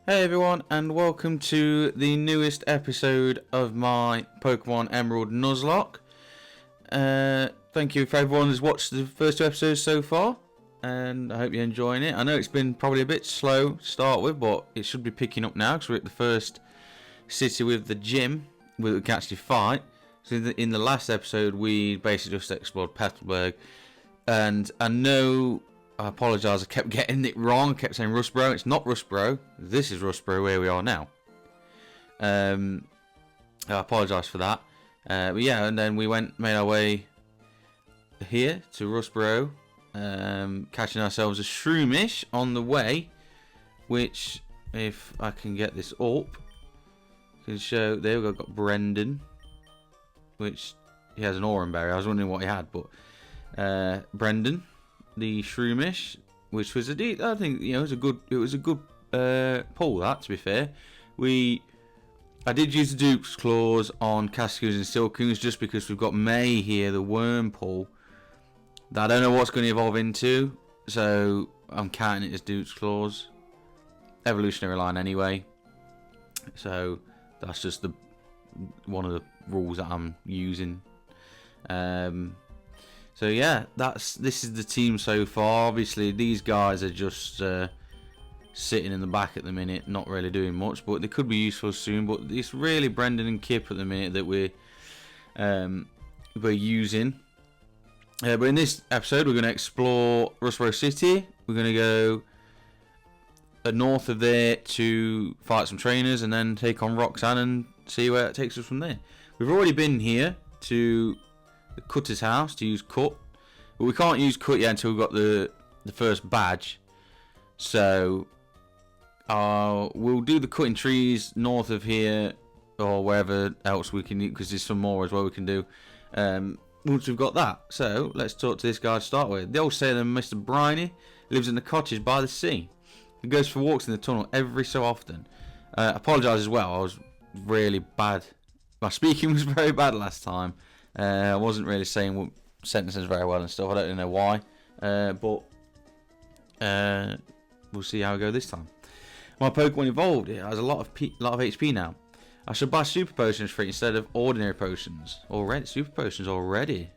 Hey everyone, and welcome to the newest episode of my Pokemon Emerald Nuzlocke. Thank you for everyone who's watched the first two episodes so far, and I hope you're enjoying it. I know it's been probably a bit slow to start with, but it should be picking up now because we're at the first city with the gym where we can actually fight. So in the last episode, we basically just explored Petalburg, and I apologise, I kept getting it wrong. I kept saying Rustboro. It's not Rustboro. This is Rustboro where we are now. I apologise for that. But yeah, and then we made our way here to Rustboro, catching ourselves a Shroomish on the way, which, if I can get this up, can show. There we've got Brendan, which he has an Aurum Berry. I was wondering what he had, but Brendan, the Shroomish, which was I think it was a good pull. That, to be fair, I did use the dupes claws on Cascoos and Silcoons just because we've got May here, the Wormpull, that I don't know what's going to evolve into, so I'm counting it as dupes claws, evolutionary line anyway. So that's just one of the rules that I'm using. So yeah, this is the team so far. Obviously, these guys are just sitting in the back at the minute, not really doing much, but they could be useful soon. But it's really Brendan and Kip at the minute that we're using. But in this episode, we're going to explore Rustboro City. We're going to go north of there to fight some trainers, and then take on Roxanne and see where it takes us from there. We've already been here to the cutter's house to use cut, but we can't use cut yet until we've got the first badge. So we'll do the cutting trees north of here or wherever else we can, because there's some more as well we can do once we've got that. So let's talk to this guy to start with. The old sailor Mr. Briney lives in the cottage by the sea. He goes for walks in the tunnel every so often. Apologise as well, I was really bad. My speaking was very bad last time. I wasn't really saying sentences very well and stuff. I don't really know why, but we'll see how we go this time. My Pokemon evolved. It has a lot of HP now. I should buy super potions for it instead of ordinary potions. Super potions already.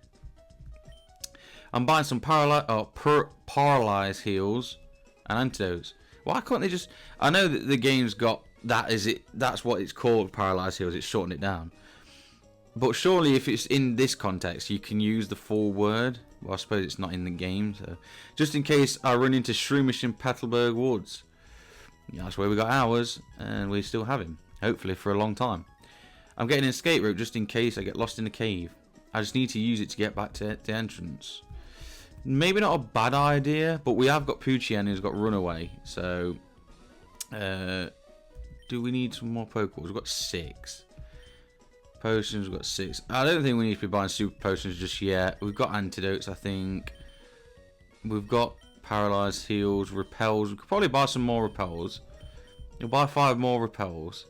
I'm buying some paralyze heals and antidotes. Why can't they just? I know that the game's got that. That's what it's called, paralyze heals. It's shortened it down. But surely if it's in this context, you can use the full word. Well, I suppose it's not in the game, so just in case I run into Shroomish in Petalburg Woods. Yeah, that's where we got ours, and we still have him, hopefully for a long time. I'm getting an escape route just in case I get lost in a cave. I just need to use it to get back to the entrance. Maybe not a bad idea, but we have got Poochien who's got Runaway, so do we need some more Pokeballs? We've got 6. Potions, we've got 6. I don't think we need to be buying super potions just yet. We've got antidotes, I think. We've got paralyzed heals, repels. We could probably buy some more repels. We'll buy 5 more repels.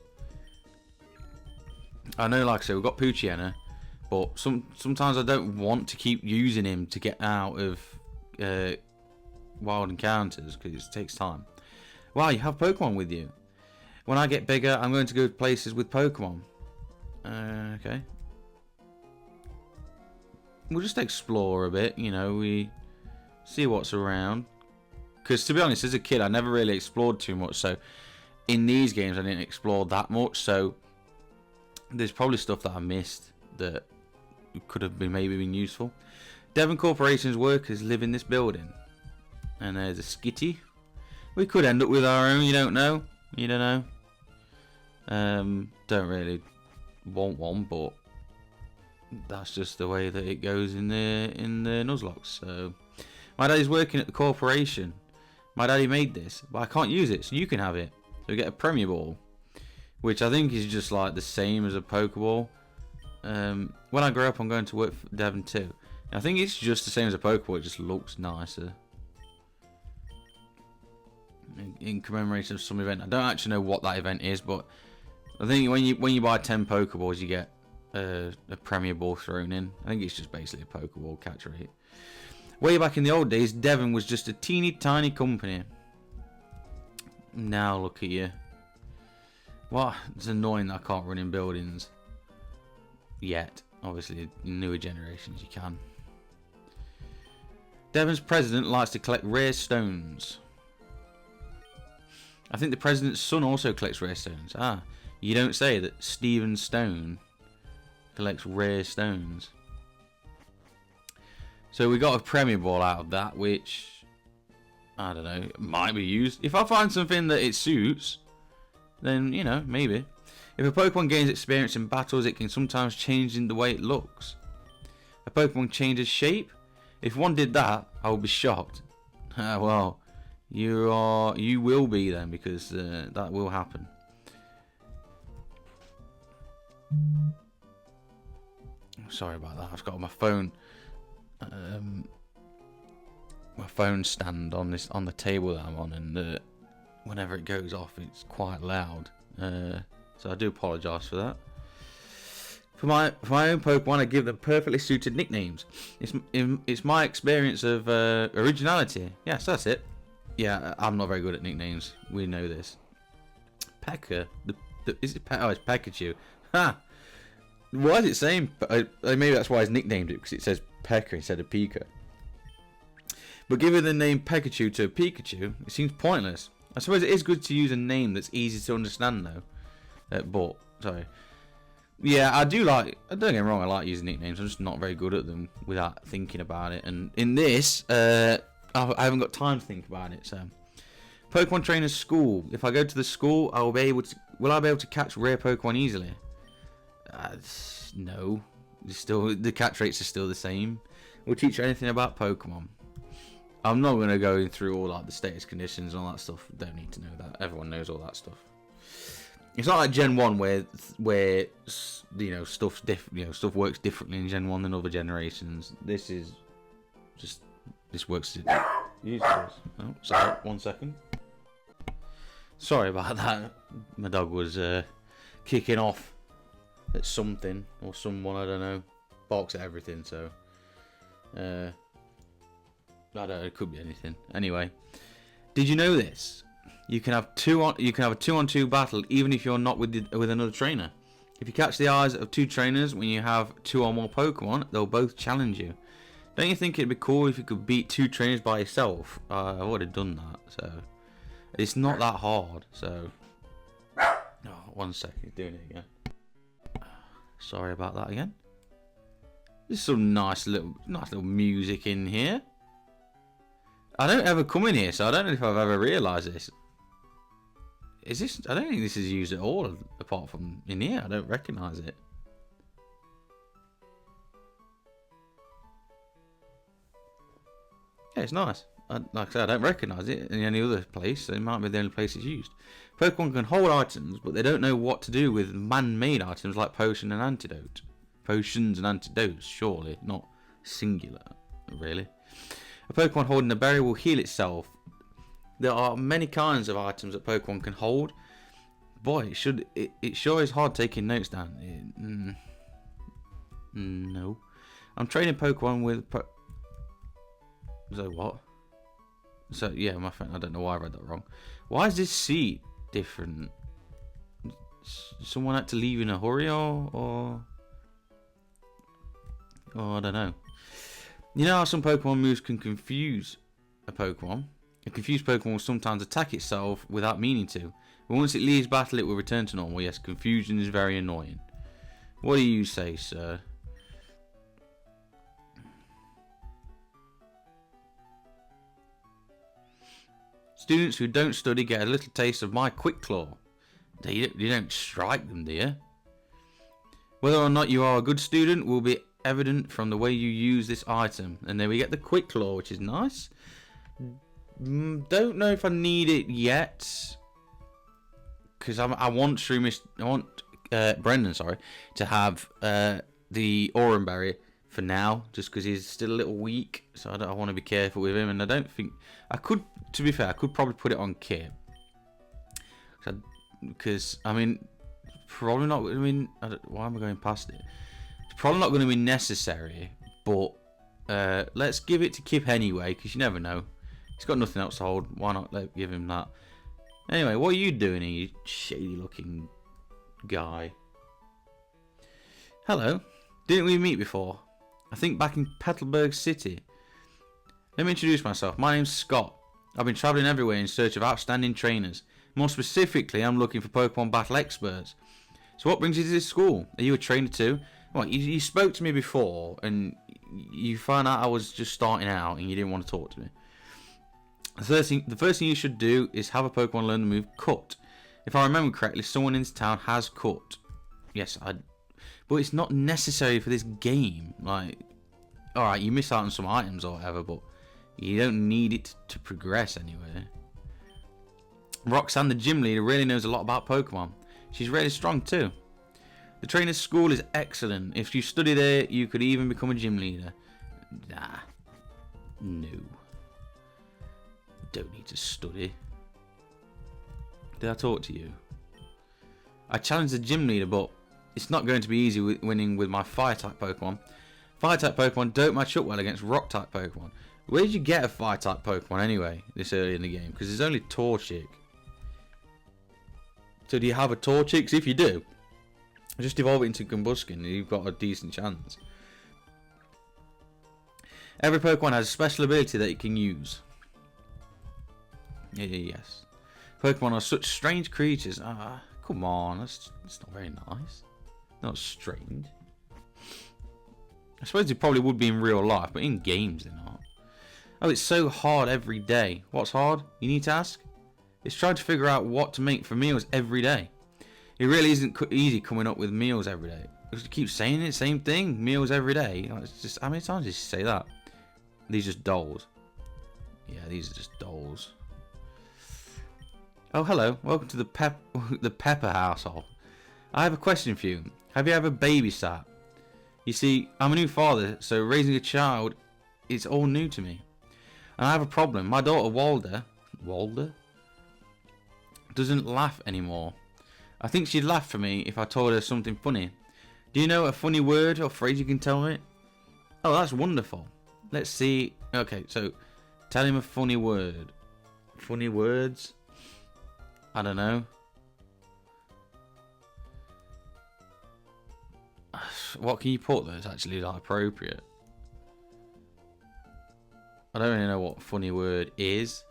I know, like I said, we've got Poochiena, but sometimes I don't want to keep using him to get out of wild encounters because it takes time. Wow, you have Pokemon with you. When I get bigger, I'm going to go to places with Pokemon. Okay. We'll just explore a bit, we see what's around. Because to be honest, as a kid, I never really explored too much. So in these games, I didn't explore that much. So there's probably stuff that I missed that could have maybe been useful. Devon Corporation's workers live in this building. And there's a Skitty. We could end up with our own, you don't know. Don't really want one, but that's just the way that it goes in the Nuzlocke. So my daddy's working at the corporation. My daddy made this, but I can't use it, so you can have it. So we get a Premier Ball, which I think is just like the same as a Pokeball. When I grow up, I'm going to work for Devon too. I think it's just the same as a Pokeball. It just looks nicer. In commemoration of some event. I don't actually know what that event is, but I think when you buy 10 Pokeballs, you get a Premier Ball thrown in. I think it's just basically a Pokeball catch rate. Way back in the old days, Devon was just a teeny tiny company. Now look at you. Well, it's annoying that I can't run in buildings yet. Obviously, in newer generations you can. Devon's president likes to collect rare stones. I think the president's son also collects rare stones. Ah, you don't say that Stephen Stone collects rare stones. So we got a Premier Ball out of that, which, I don't know, might be used. If I find something that it suits, then, you know, maybe. If a Pokemon gains experience in battles, it can sometimes change in the way it looks. A Pokemon changes shape. If one did that, I would be shocked. Well, you will be then, because that will happen. Sorry about that. I've got my phone stand on the table that I'm on, and whenever it goes off, it's quite loud. So I do apologise for that. For my own Pokemon, I give them perfectly suited nicknames. It's my experience of originality. Yes, that's it. Yeah, I'm not very good at nicknames. We know this. Pekka. Is it? Oh, it's Pikachu. Ha! Why is it saying? Maybe that's why he's nicknamed it, because it says Pekka instead of Pika. But giving the name Pikachu to a Pikachu, it seems pointless. I suppose it is good to use a name that's easy to understand, though. Sorry. Yeah, I do like. Don't get me wrong. I like using nicknames. I'm just not very good at them without thinking about it. And in this, I haven't got time to think about it. So, Pokemon Trainer's School. If I go to the school, I will be able to. Will I be able to catch rare Pokemon easily? No. The catch rates are still the same. We'll teach you anything about Pokemon. I'm not going to go through all like the status conditions and all that stuff. Don't need to know that. Everyone knows all that stuff. It's not like Gen 1 where you know stuff works differently in Gen 1 than other generations. This works. Oh, sorry, 1 second. Sorry about that. My dog was kicking off at something or someone, I don't know. Barks at everything, so I don't know, it could be anything. Anyway, did you know this? You can have a 2-on-2 battle even if you're not with another trainer. If you catch the eyes of two trainers when you have 2 or more Pokemon, they'll both challenge you. Don't you think it'd be cool if you could beat 2 trainers by yourself? I've already done that, so it's not that hard. So, 1 second, doing it again. Sorry about that again. There's some nice little music in here. I don't ever come in here, so I don't know if I've ever realised this. Is this? I don't think this is used at all, apart from in here. I don't recognise it. Yeah, it's nice. Like I said, I don't recognise it in any other place, so it might be the only place it's used. Pokemon can hold items, but they don't know what to do with man-made items like potion and antidote. Potions and antidotes, surely, not singular, really. A Pokemon holding a berry will heal itself. There are many kinds of items that Pokemon can hold. Boy, it sure is hard taking notes down. No. I'm training Pokemon with... So what? So, yeah, my friend, I don't know why I read that wrong. Why is this seat different? Someone had to leave in a hurry or I don't know. You know how some Pokemon moves can confuse a Pokemon? A confused Pokemon will sometimes attack itself without meaning to. But once it leaves battle, it will return to normal. Yes, confusion is very annoying. What do you say, sir? Students who don't study get a little taste of my Quick Claw. You don't strike them, do you? Whether or not you are a good student will be evident from the way you use this item. And then we get the Quick Claw, which is nice. Don't know if I need it yet, because I want Brendan, to have the Aurum Berry for now, just because he's still a little weak. So I want to be careful with him, and I don't think I could. To be fair, I could probably put it on Kit, because I mean, probably not. I mean, why am I going past it? It's probably not going to be necessary, but let's give it to Kip anyway, because you never know. He's got nothing else to hold. Why not give him that? Anyway, what are you doing here, you shady looking guy. Hello. Didn't we meet before? I think back in Petalburg City. Let me introduce myself. My name's Scott. I've been travelling everywhere in search of outstanding trainers. More specifically, I'm looking for Pokemon battle experts. So what brings you to this school? Are you a trainer too? Well, you spoke to me before and you found out I was just starting out and you didn't want to talk to me. The first thing you should do is have a Pokemon learn the move Cut. If I remember correctly, someone in this town has Cut. Yes, but it's not necessary for this game. Like, alright, you miss out on some items or whatever, but you don't need it to progress anywhere. Roxanne, the gym leader, really knows a lot about Pokemon. She's really strong too. The trainer's school is excellent. If you study there, you could even become a gym leader. Nah. No. Don't need to study. Did I talk to you? I challenged the gym leader, but it's not going to be easy winning with my Fire-type Pokemon. Fire-type Pokemon don't match up well against Rock-type Pokemon. Where did you get a Fire-type Pokemon anyway, this early in the game? Because there's only Torchic. So do you have a Torchic? Because if you do, just evolve it into Combuskin and you've got a decent chance. Every Pokemon has a special ability that it can use. Yes. Pokemon are such strange creatures. Come on, that's not very nice. Not strange. I suppose it probably would be in real life, but in games they're not. Oh, it's so hard every day. What's hard? You need to ask? It's trying to figure out what to make for meals every day. It really isn't easy coming up with meals every day. Because you keep saying it, same thing, meals every day. It's just, how many times did you say that? These are just dolls. Yeah, these are just dolls. Oh, hello. Welcome to the Pepper household. I have a question for you. Have you ever babysat? You see, I'm a new father, so raising a child is all new to me. And I have a problem. My daughter Walder doesn't laugh anymore. I think she'd laugh for me if I told her something funny. Do you know a funny word or phrase you can tell me? Oh, that's wonderful. Let's see. Okay, so tell him a funny word. Funny words? I don't know. What can you put that's actually like appropriate? I don't really know what funny word is.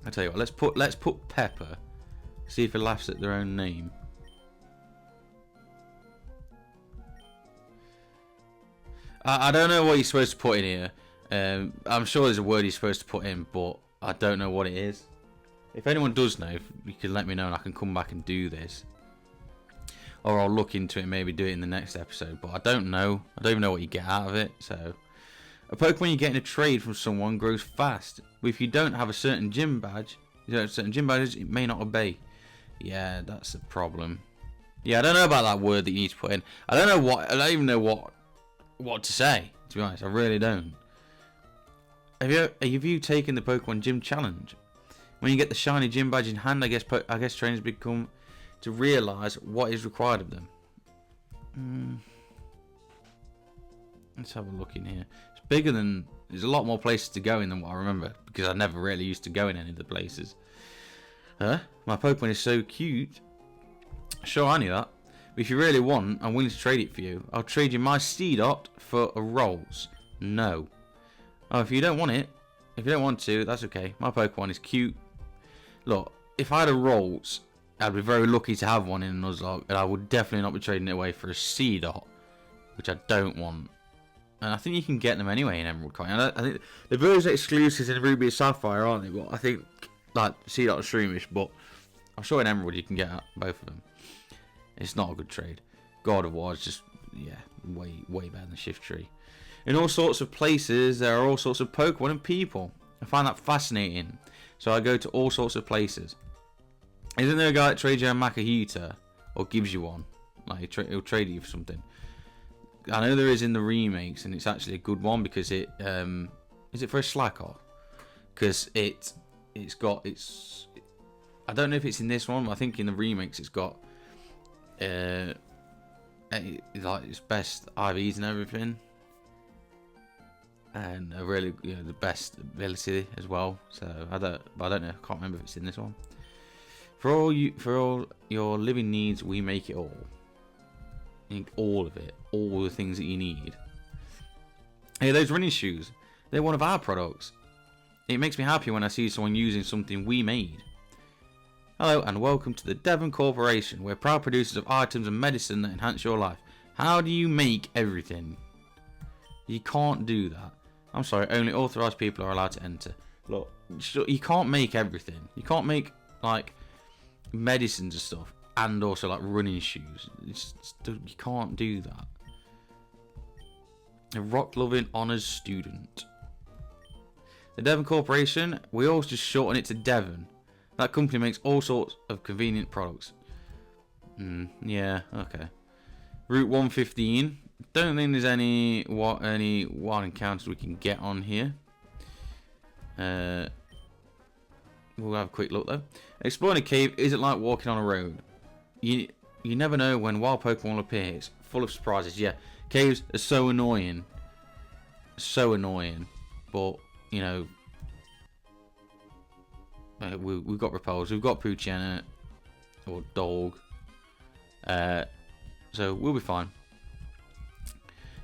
I tell you what, let's put Pepper. See if it laughs at their own name. I don't know what you're supposed to put in here. I'm sure there's a word you're supposed to put in, but I don't know what it is. If anyone does know, you can let me know and I can come back and do this. Or I'll look into it and maybe do it in the next episode. But I don't know. I don't even know what you get out of it. So, a Pokemon you get in a trade from someone grows fast. But if you don't have a certain gym badge, it may not obey. Yeah, that's a problem. Yeah, I don't know about that word that you need to put in. I don't even know what to say, to be honest. I really don't. Have you taken the Pokemon Gym Challenge? When you get the shiny gym badge in hand, I guess trainers become to realise what is required of them. Let's have a look in here. It's bigger than... There's a lot more places to go in than what I remember, because I never really used to go in any of the places. Huh? My Pokemon is so cute. Sure, I knew that. But if you really want, I'm willing to trade it for you. I'll trade you my Seedot for a Rolls. No. Oh, if you don't want it, if you don't want to, that's okay. My Pokemon is cute. Look, if I had a Rolls, I'd be very lucky to have one in a Nuzlocke, and I would definitely not be trading it away for a Seedot, which I don't want. And I think you can get them anyway in Emerald Coin. I think the version exclusives in Ruby and Sapphire, aren't they? But I think like Seedot and Shroomish, but I'm sure in Emerald you can get both of them. It's not a good trade. God of War is just, yeah, way better than Shift Tree. In all sorts of places, there are all sorts of Pokemon and people. I find that fascinating. So I go to all sorts of places. Isn't there a guy that trades you a Makahita? Or gives you one? Like, he'll trade you for something. I know there is in the remakes, and it's actually a good one because it... is it for a Slakoth? Because it's got... I don't know if it's in this one, but I think in the remakes it's got... like its best IVs and everything. And a really, the best ability as well. So I don't know. I can't remember if it's in this one. For all your living needs, we make it all. All of it. All the things that you need. Hey, those running shoes. They're one of our products. It makes me happy when I see someone using something we made. Hello and welcome to the Devon Corporation. We're proud producers of items and medicine that enhance your life. How do you make everything? You can't do that. I'm sorry, only authorized people are allowed to enter. Look, you can't make everything. You can't make, like, medicines and stuff. And also, like, running shoes. You can't do that. A rock-loving honours student. The Devon Corporation, we always just shorten it to Devon. That company makes all sorts of convenient products. Yeah, okay. Route 115. Don't think there's any wild encounters we can get on here. We'll have a quick look though. Exploring a cave isn't like walking on a road. You never know when wild Pokemon will appear. It's full of surprises. Yeah, caves are so annoying. So annoying. But, you know, we've got Repulse, we've got Poochyena, or Dog. So we'll be fine.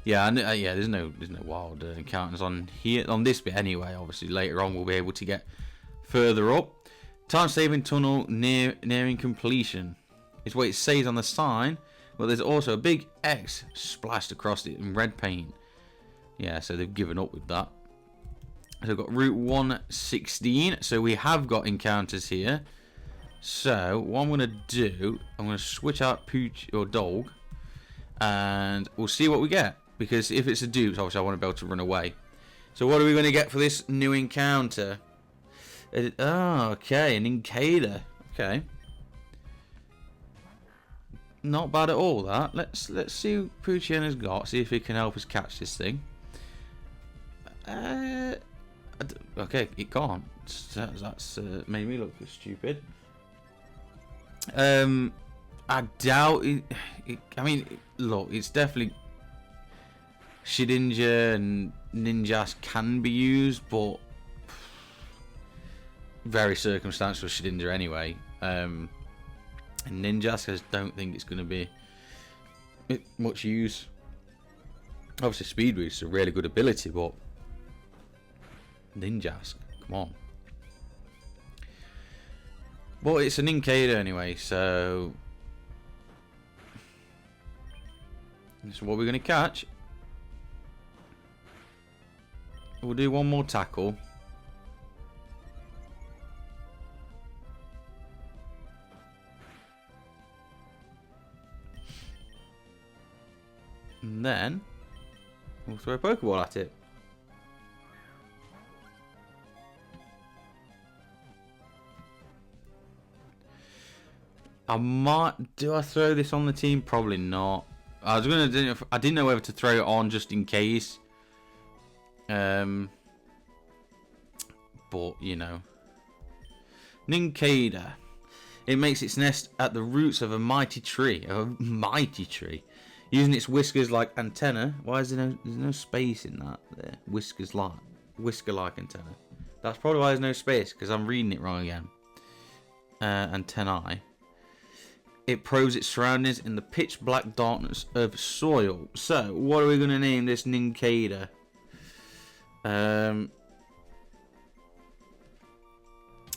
Yeah, there's no wild encounters on here, on this bit anyway. Obviously, later on we'll be able to get further up. Time-saving tunnel nearing completion. It's what it says on the sign, but there's also a big X splashed across it in red paint. Yeah, so they've given up with that. So we've got Route 116. So we have got encounters here. So what I'm going to do, I'm going to switch out Pooch or Dog, and we'll see what we get. Because if it's a dupes, obviously I want to be able to run away. So what are we going to get for this new encounter? Oh, okay, an Incada. Okay. Not bad at all, that. Let's see what Poochyena's got. See if he can help us catch this thing. Okay, it can't. That's made me look stupid. I doubt it. I mean, look, it's definitely Shedinja and Ninjas can be used, but very circumstantial Shedinja anyway. And Ninjas, I don't think it's going to be much use. Obviously, Speed Boost is a really good ability, but Ninjas, come on. But it's an Incada anyway, so what we're going to catch. We'll do one more tackle. And then we'll throw a Pokeball at it. Do I throw this on the team? Probably not. I didn't know whether to throw it on just in case. But you know, Nincada. It makes its nest at the roots of a mighty tree. Using its whiskers like antenna. Why is there's no space in that there? Whisker like antenna. That's probably why there's no space, because I'm reading it wrong again. Antennae. It probes its surroundings in the pitch black darkness of soil. So, what are we going to name this Nincada?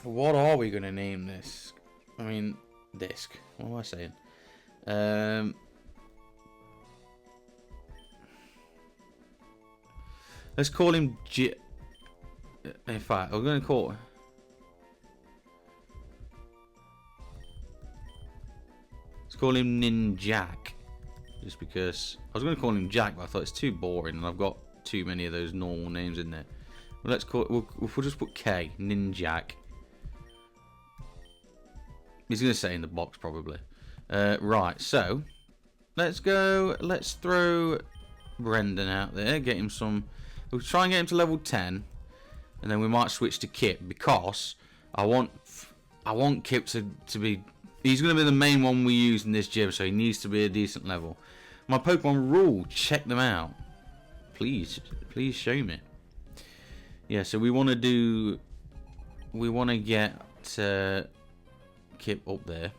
What are we going to name this? I mean, disc. What am I saying? Let's call him in fact, I'm going to call... Let's call him Ninjak. Just because... I was going to call him Jack, but I thought it's too boring, and I've got too many of those normal names in there. Well, let's call it... We'll just put K. Ninjak. He's going to say in the box, probably. Right, so... Let's go... Let's throw Brendan out there. Get him some... We'll try and get him to level 10. And then we might switch to Kip. Because I want Kip to be... He's going to be the main one we use in this gym. So he needs to be a decent level. My Pokemon rule. Check them out. Please show me. Yeah, so we want to do... We want to get... Kip up there.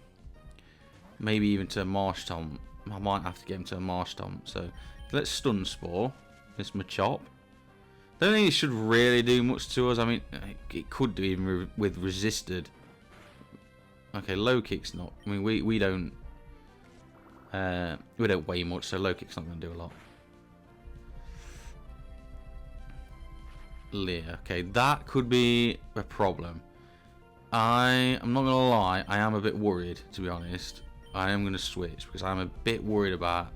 Maybe even to a Marsh Tom. I might have to get him to a Marsh Tom. So let's Stun Spore. This Machop. Don't think it should really do much to us. I mean, it could do even with resisted. Okay, low kick's not. I mean, we don't weigh much, so low kick's not going to do a lot. Leer. Okay, that could be a problem. I'm not going to lie, I am a bit worried, to be honest. I am going to switch because I'm a bit worried about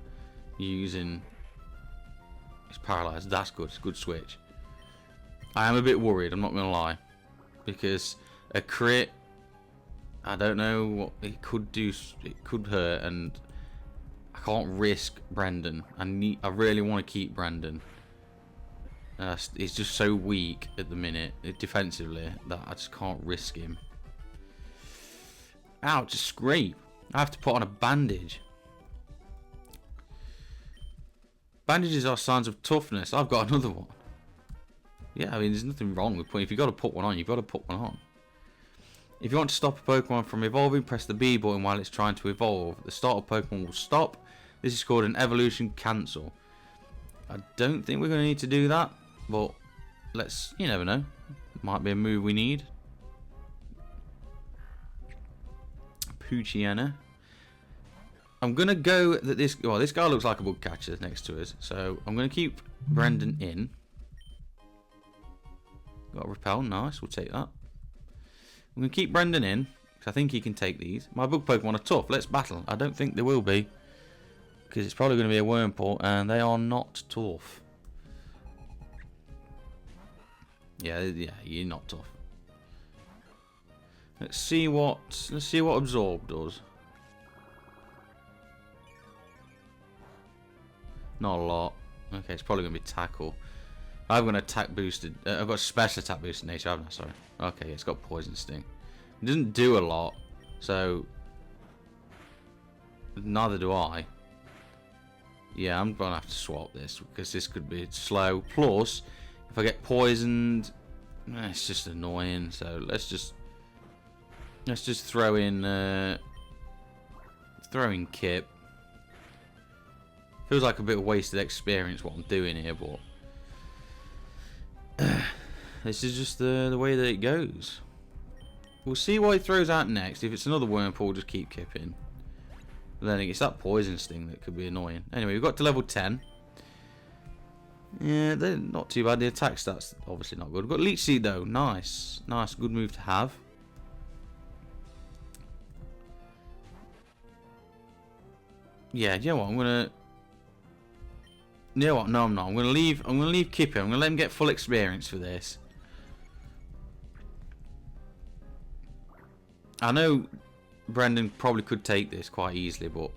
using. It's paralyzed. That's good. It's a good switch. I am a bit worried. I'm not going to lie, because a crit, I don't know what it could do. It could hurt, and I can't risk Brendan. I really want to keep Brendan. He's just so weak at the minute defensively that I just can't risk him. Ouch! A scrape. I have to put on a bandage. Bandages are signs of toughness. I've got another one. Yeah, I mean, there's nothing wrong with putting. If you've got to put one on, you've got to put one on. If you want to stop a Pokemon from evolving, press the B button while it's trying to evolve. The start of Pokemon will stop. This is called an evolution cancel. I don't think we're going to need to do that, but let's. You never know. Might be a move we need. Poochiana. I'm gonna go that this. Well, this guy looks like a bug catcher next to us, so I'm gonna keep Brendan in. Got a repel, nice. We'll take that. I'm gonna keep Brendan in because I think he can take these. My bug Pokemon are tough. Let's battle. I don't think they will be because it's probably gonna be a Wurmple, and they are not tough. Yeah, you're not tough. Let's see what Absorb does. Not a lot. Okay, it's probably gonna be Tackle. I've got an attack boosted. I've got a special attack boosted nature, haven't I? Sorry. Okay, it's got Poison Sting. It doesn't do a lot, so neither do I. Yeah, I'm gonna have to swap this because this could be slow. Plus, if I get poisoned, it's just annoying. So let's just throw in Kip. Feels like a bit of wasted experience what I'm doing here, but this is just the way that it goes. We'll see what he throws out next. If it's another Wurmple, we'll just keep Kipping. But then it's that Poison Sting that could be annoying. Anyway, we've got to level 10. Yeah, they're not too bad. The attack stats obviously not good. We've got Leech Seed though. Nice. Nice, good move to have. Yeah, you know what? I'm gonna. You know what? No, I'm not. I'm gonna leave Kippy. I'm gonna let him get full experience for this. I know Brendan probably could take this quite easily, but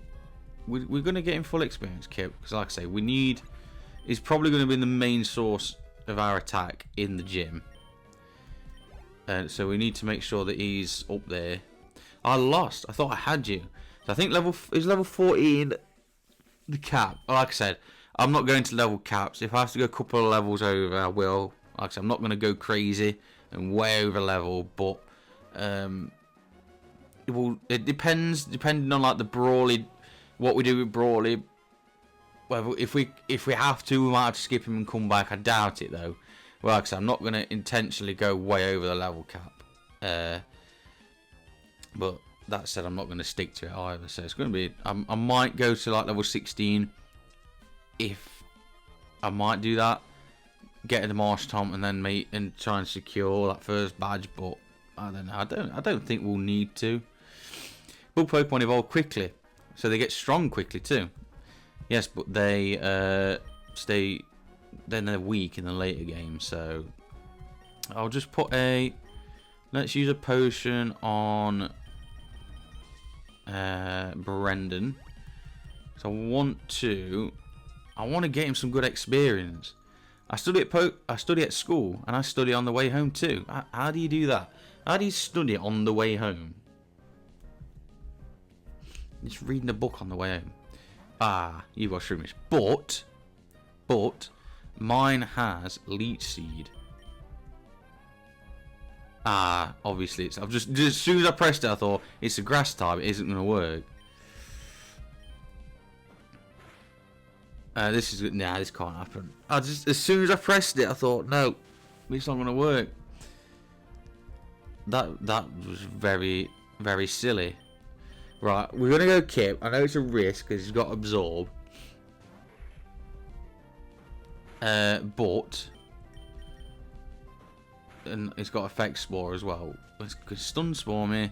we're gonna get him full experience, Kip, because like I say, we need. He's probably gonna be the main source of our attack in the gym, and so we need to make sure that he's up there. I lost. I thought I had you. So I think level 14, the cap. Like I said, I'm not going to level caps. If I have to go a couple of levels over, I will. Like I said, I'm not going to go crazy and way over level, but it depends, depending on like the Brawly, what we do with Brawly. Well, if we have to, we might have to skip him and come back. I doubt it though. Well, like I said, I'm not going to intentionally go way over the level cap. But that said, I'm not going to stick to it either. So it's going to be. I might go to like level 16. If I might do that, get the Marsh Tom and then meet and try and secure that first badge. But I don't know. I don't think we'll need to. Bug Pokemon evolve quickly, so they get strong quickly too. Yes, but they stay. Then they're weak in the later games. So I'll just put a. Let's use a potion on Brendan. So I want to get him some good experience. I study at school and I study on the way home too. How do you do that? How do you study on the way home? Just reading a book on the way home. Ah, you got Shroomish. But mine has Leech Seed. Ah, obviously it's. I've just as soon as I pressed it, I thought it's a grass type. It isn't going to work. This is good. Nah, this can't happen. As soon as I pressed it, I thought no, it's not going to work. That was very silly. Right, we're going to go Kip. I know it's a risk because he's got absorb. But and it's got effect spore as well. It's stun spore me.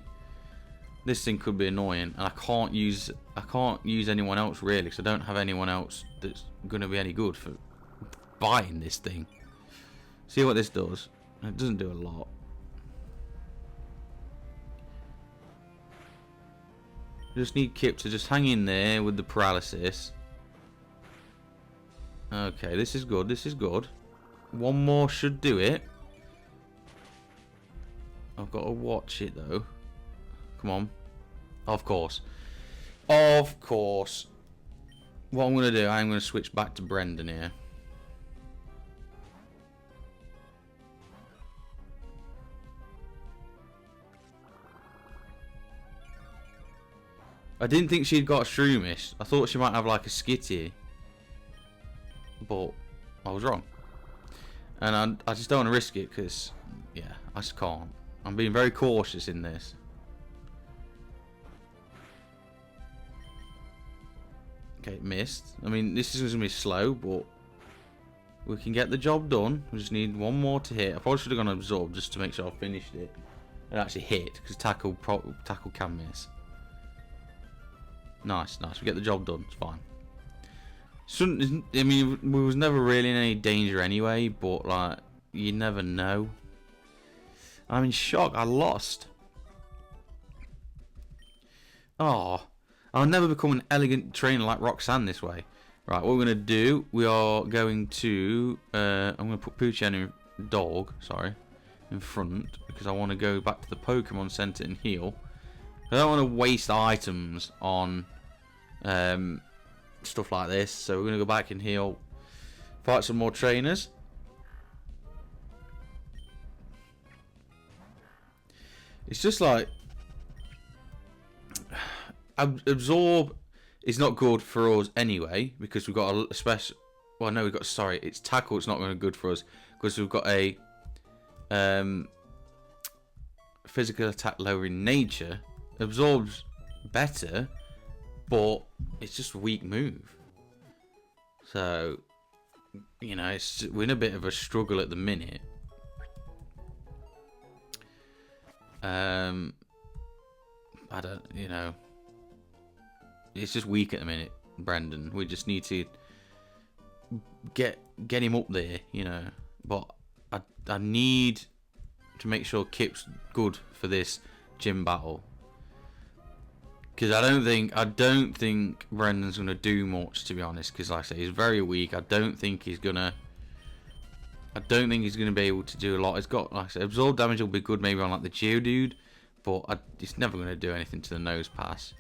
This thing could be annoying, and I can't use anyone else really, because I don't have anyone else that's gonna be any good for buying this thing. See what this does. It doesn't do a lot. Just need Kip to just hang in there with the paralysis. Okay, this is good. This is good. One more should do it. I've got to watch it though. Come on. Of course. Of course. What I'm going to do, I'm going to switch back to Brendan here. I didn't think she'd got a Shroomish. I thought she might have like a Skitty. But I was wrong. And I just don't want to risk it because, yeah, I just can't. I'm being very cautious in this. Okay, missed. I mean, this is going to be slow, but we can get the job done. We just need one more to hit. I probably should have gone absorb just to make sure I finished it. And actually hit, because tackle can miss. Nice, nice. We get the job done. It's fine. I mean, we was never really in any danger anyway, but like, you never know. I'm in shock. I lost. Oh, I'll never become an elegant trainer like Roxanne this way. Right, what we're gonna do? We are going to. I'm gonna put Poochien in front because I want to go back to the Pokemon Center and heal. I don't want to waste items on stuff like this, so we're gonna go back and heal, fight some more trainers. It's just like absorb is not good for us anyway because we've got a special. Well, no, we've got it's tackle. It's not going to be good for us because we've got a physical attack lowering nature. Absorbs better, but it's just a weak move. So you know, we're in a bit of a struggle at the minute. I don't, you know, it's just weak at the minute, Brendan. We just need to get him up there, you know. But I need to make sure Kip's good for this gym battle, because I don't think Brendan's gonna do much, to be honest. Because like I say, he's very weak. I don't think he's gonna be able to do a lot. It's got, like I said, absorb damage will be good maybe on like the Geodude, but it's never going to do anything to the nose pass.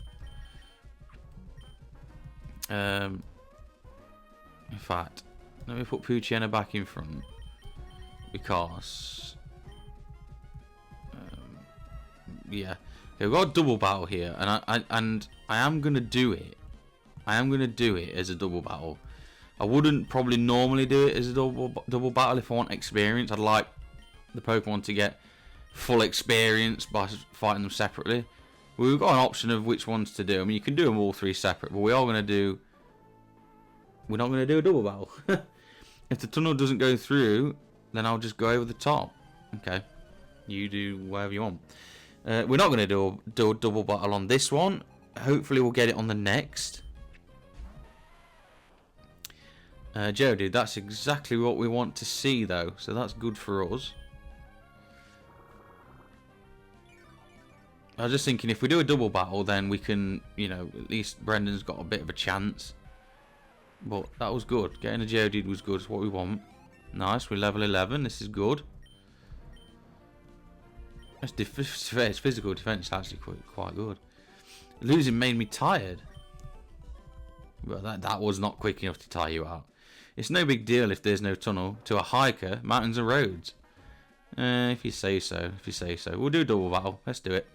In fact, let me put Poochyena back in front because yeah, okay, we've got a double battle here, and I am going to do it. I am going to do it as a double battle. I wouldn't probably normally do it as a double battle if I want experience. I'd like the Pokemon to get full experience by fighting them separately. We've got an option of which ones to do. I mean, you can do them all three separate, but we're not going to do a double battle. If the tunnel doesn't go through, then I'll just go over the top. Okay, you do whatever you want. We're not going to do a double battle on this one. Hopefully, we'll get it on the next. Geodude, that's exactly what we want to see, though, so that's good for us. I was just thinking, if we do a double battle, then we can, you know, at least Brendan's got a bit of a chance. But that was good. Getting a Geodude was good. It's what we want. Nice, we're level 11. This is good. It's physical defense is actually quite good. Losing made me tired. Well, that was not quick enough to tire you out. It's no big deal if there's no tunnel. To a hiker, mountains and roads. If you say so. If you say so. We'll do a double battle. Let's do it.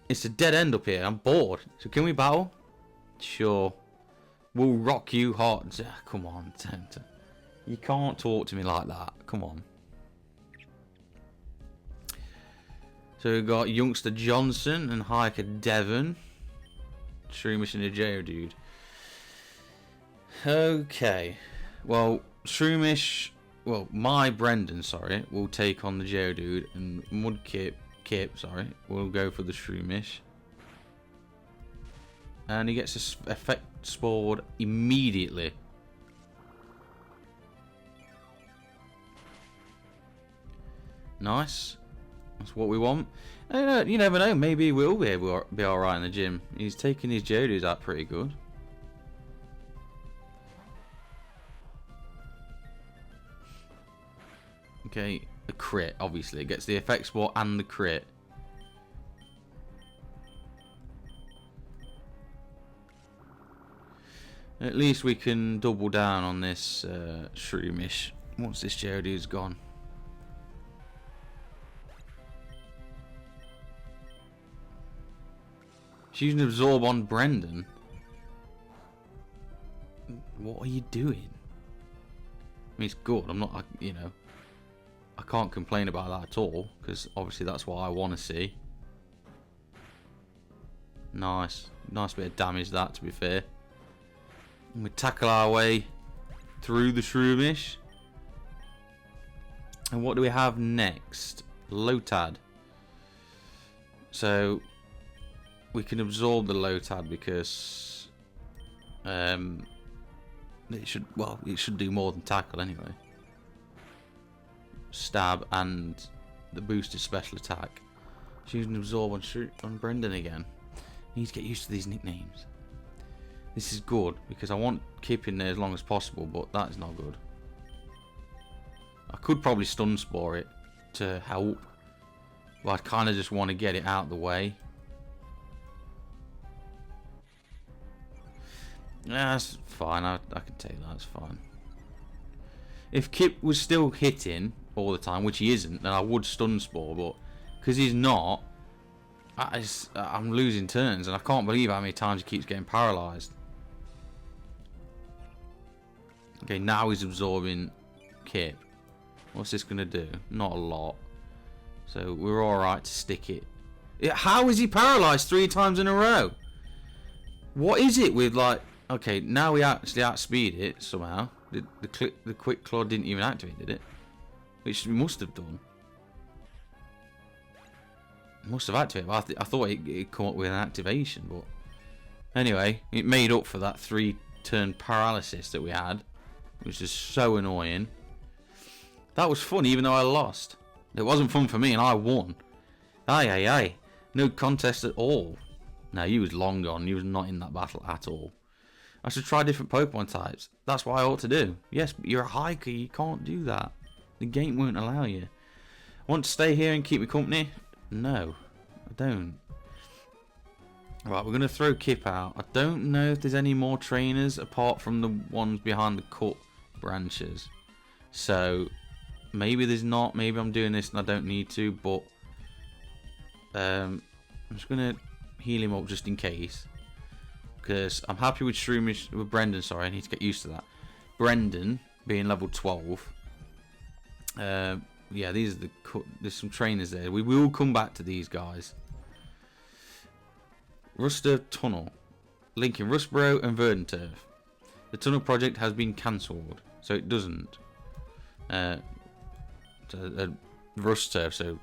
It's a dead end up here. I'm bored. So can we battle? Sure. We'll rock you hard. Come on. You can't talk to me like that. Come on. So we've got Youngster Johnson and Hiker Devon. Shroomish and a Geodude. Okay. Well, Shroomish... Well, my Brendan, sorry, will take on the Geodude, and Mudkip, sorry, will go for the Shroomish. And he gets a effect spored immediately. Nice. That's what we want. And, you never know, maybe he will be able to be alright in the gym. He's taking his Geodudes out pretty good. Okay, a crit, obviously. It gets the effect sport and the crit. At least we can double down on this Shroomish once this Geodude's gone. She's using Absorb on Brendan. What are you doing? I mean, it's good. I'm not, you know, I can't complain about that at all, because obviously that's what I want to see. Nice. Nice bit of damage that, to be fair. And we tackle our way through the Shroomish. And what do we have next? Lotad. So we can absorb the Lotad because it should do more than tackle anyway. Stab and the boosted special attack. She's using absorb on Brendan again. I need to get used to these nicknames. This is good because I want Kip in there as long as possible, but that is not good. I could probably stun spore it to help, but I kind of just want to get it out of the way. Yeah, that's fine. I can take that. That's fine. If Kip was still hitting all the time, which he isn't, then I would stun spore, but because he's not, I'm losing turns, and I can't believe how many times he keeps getting paralysed. Okay, now he's absorbing Kip. What's this going to do? Not a lot. So we're alright to stick it. How is he paralysed 3 times in a row? What is it with, like... Okay, now we actually outspeed it somehow. The quick claw didn't even activate, did it? Which we must have done. Must have activated. I thought it'd come up with an activation, but anyway, it made up for that 3-turn paralysis that we had, which is so annoying. That was fun, even though I lost. It wasn't fun for me, and I won. Aye. No contest at all. No, he was long gone. He was not in that battle at all. I should try different Pokemon types. That's what I ought to do. Yes, but you're a hiker. You can't do that. The game won't allow you. Want to stay here and keep me company? No, I don't. Right, we're going to throw Kip out. I don't know if there's any more trainers apart from the ones behind the cut branches. So, maybe there's not. Maybe I'm doing this and I don't need to, but I'm just going to heal him up just in case. Because I'm happy with with Brendan, sorry, I need to get used to that. Brendan being level 12. Yeah, these are there's some trainers there. We will come back to these guys. Ruster Tunnel. Linking Rustboro and Verdanturf. The tunnel project has been cancelled, so it doesn't. Rustturf, so,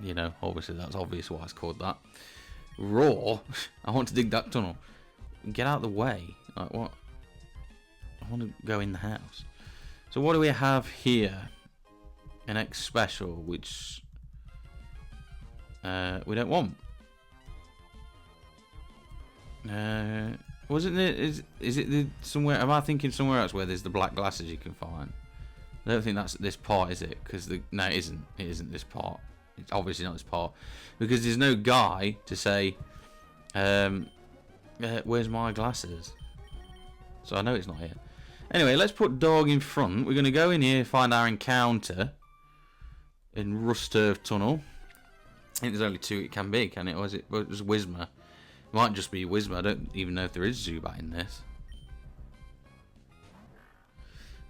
you know, obviously that's obvious why it's called that. Raw. I want to dig that tunnel. Get out of the way. Like, what? I want to go in the house. So what do we have here? An X special, which we don't want. Wasn't it? Is it somewhere? Am I thinking somewhere else where there's the black glasses you can find? I don't think that's this part, is it? Because no, it isn't. It isn't this part. It's obviously not this part because there's no guy to say, where's my glasses? So I know it's not here. Anyway, let's put dog in front. We're going to go in here, find our encounter. in Rust Turf Tunnel. I think there's only 2 it can be, can it? Or is it? Well, it was Whismer. It might just be Whismer. I don't even know if there is Zubat in this.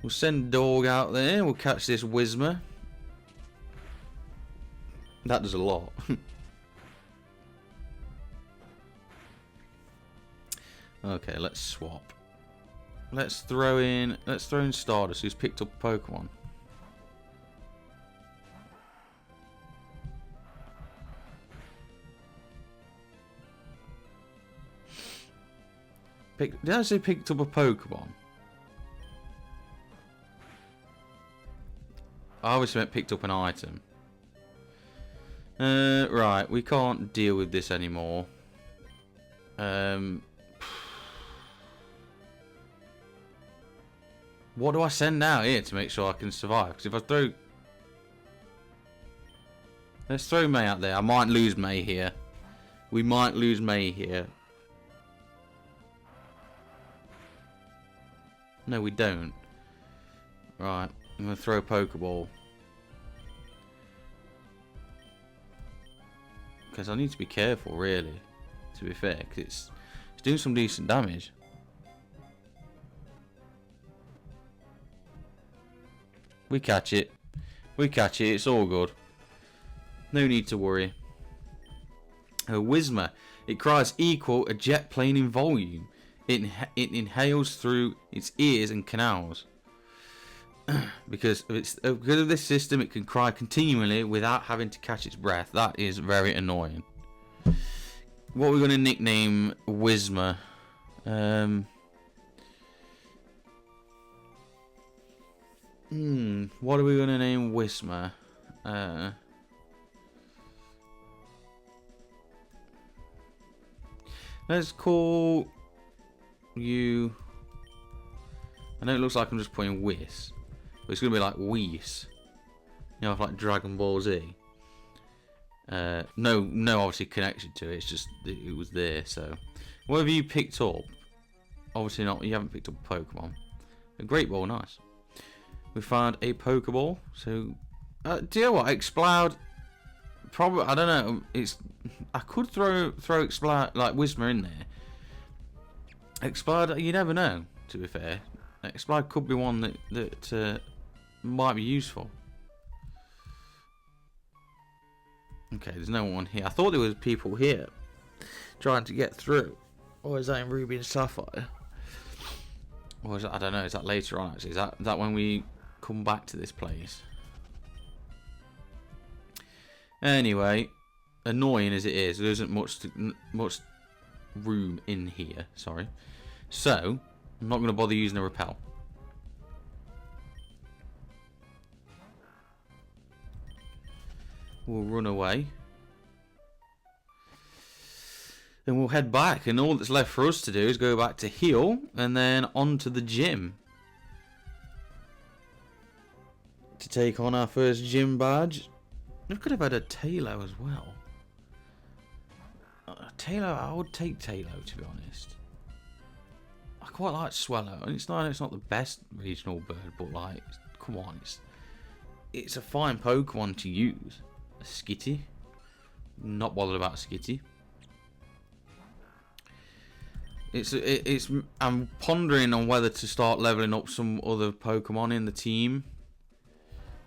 We'll send Dog out there. We'll catch this Whismer. That does a lot. Okay, let's swap. Let's throw in Stardust, who's picked up Pokemon. Did I say picked up a Pokemon? I obviously meant picked up an item. Right, we can't deal with this anymore. What do I send out here to make sure I can survive? Because if I throw... Let's throw May out there. I might lose May here. We might lose May here. No, we don't. Right, I'm going to throw a Pokeball. Because I need to be careful, really. To be fair, because it's doing some decent damage. We catch it. We catch it. It's all good. No need to worry. Whismer. It cries equal a jet plane in volume. It inhales through its ears and canals. Because of this system, it can cry continually without having to catch its breath. That is very annoying. What are we going to nickname Whismer? What are we going to name Whismer? Let's call you... I know it looks like I'm just putting Whis, but it's going to be like Whis. You know, like Dragon Ball Z. No obviously connection to it, it's just it was there, so... What have you picked up? Obviously not, you haven't picked up a Pokemon. A Great Ball, nice. We found a Pokeball, so... do you know what, Exploud... Probably, I don't know, it's... I could throw Exploud, like Whismer in there. Exploud, you never know, to be fair. Exploud could be one that might be useful. Okay, there's no one here. I thought there was people here trying to get through. Or is that in Ruby and Sapphire? Or is that, I don't know, is that later on actually? Is that when we come back to this place? Anyway, annoying as it is, there isn't much room in here, sorry. So, I'm not going to bother using a repel. We'll run away. Then we'll head back, and all that's left for us to do is go back to heal, and then on to the gym. To take on our first gym badge. We could have had a Tailo as well. Tailo, I would take Tailo, to be honest. I quite like Swallow, and it's not the best regional bird, but like, come on, it's a fine Pokemon to use. A Skitty, not bothered about Skitty. I'm pondering on whether to start leveling up some other Pokemon in the team,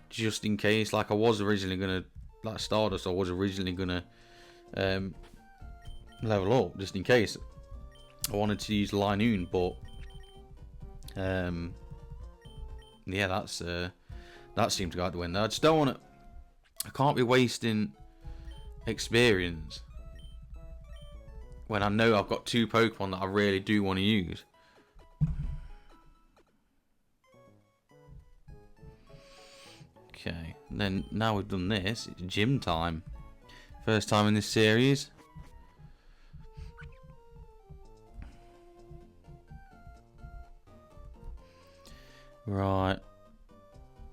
just in case. Like I was originally gonna, like Stardust, I was originally gonna level up just in case. I wanted to use Linoon, but yeah, that seemed to go out the window. I just don't want to. I can't be wasting experience when I know I've got 2 Pokemon that I really do want to use. Okay, and then now we've done this, it's gym time. First time in this series. Right,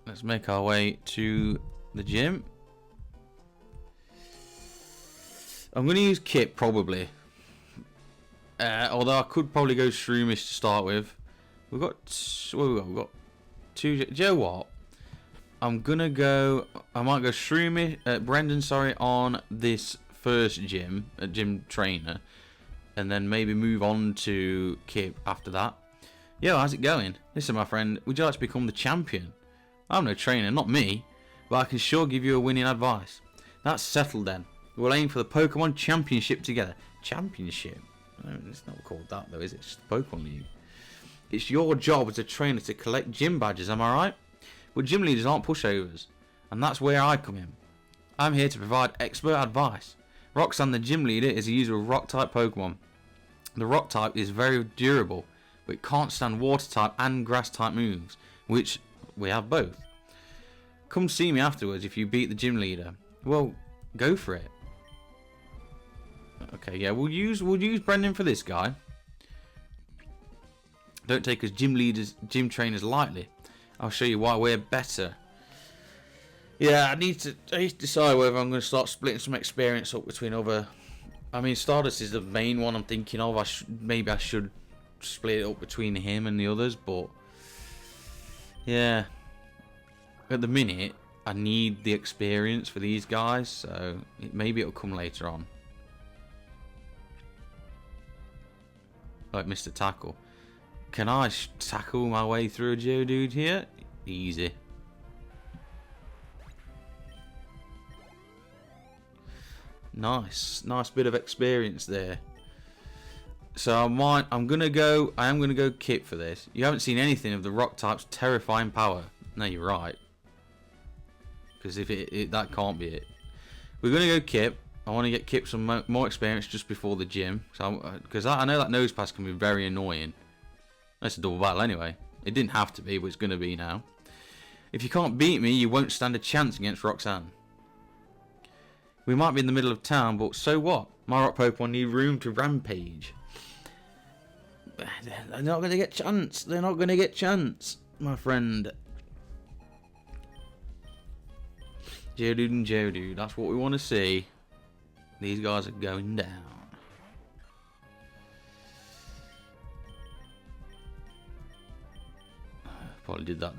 let's make our way to the gym. I'm going to use Kip probably. Although I could probably go Shroomish to start with. We've got 2. Do you know what? I'm gonna go. I might go Shroomy, Brendan, sorry, on this first gym trainer, and then maybe move on to Kip after that. Yo, how's it going? Listen, my friend, would you like to become the champion? I'm no trainer, not me, but I can sure give you a winning advice. That's settled then. We'll aim for the Pokemon Championship together. Championship? It's not called that though, is it? It's just the Pokemon League. It's your job as a trainer to collect gym badges, am I right? But gym leaders aren't pushovers, and that's where I come in. I'm here to provide expert advice. Roxanne, the gym leader, is a user of rock-type Pokemon. The rock type is very durable, but it can't stand water-type and grass-type moves, which we have both. Come see me afterwards if you beat the gym leader. Well, go for it. Okay, yeah, we'll use Brendan for this guy. Don't take us gym trainers lightly. I'll show you why we're better. Yeah, I need to decide whether I'm going to start splitting some experience up between other. I mean, Stardust is the main one I'm thinking of. Maybe I should split it up between him and the others, but yeah, at the minute I need the experience for these guys, so maybe it'll come later on. Like Mr. Tackle. Can I tackle my way through a Geodude here? Easy. Nice bit of experience there. So I am gonna go Kip for this. You haven't seen anything of the rock type's terrifying power. No, you're right. Because if that can't be it. We're gonna go Kip. I want to get Kip some more experience just before the gym. So because I know that nose pass can be very annoying. That's a double battle anyway. It didn't have to be, but it's gonna be now. If you can't beat me, you won't stand a chance against Roxanne. We might be in the middle of town, but so what? My rock Pokemon need room to rampage. They're not going to get chance. They're not going to get chance, my friend. Geodude and Geodude. That's what we want to see. These guys are going down. Probably did that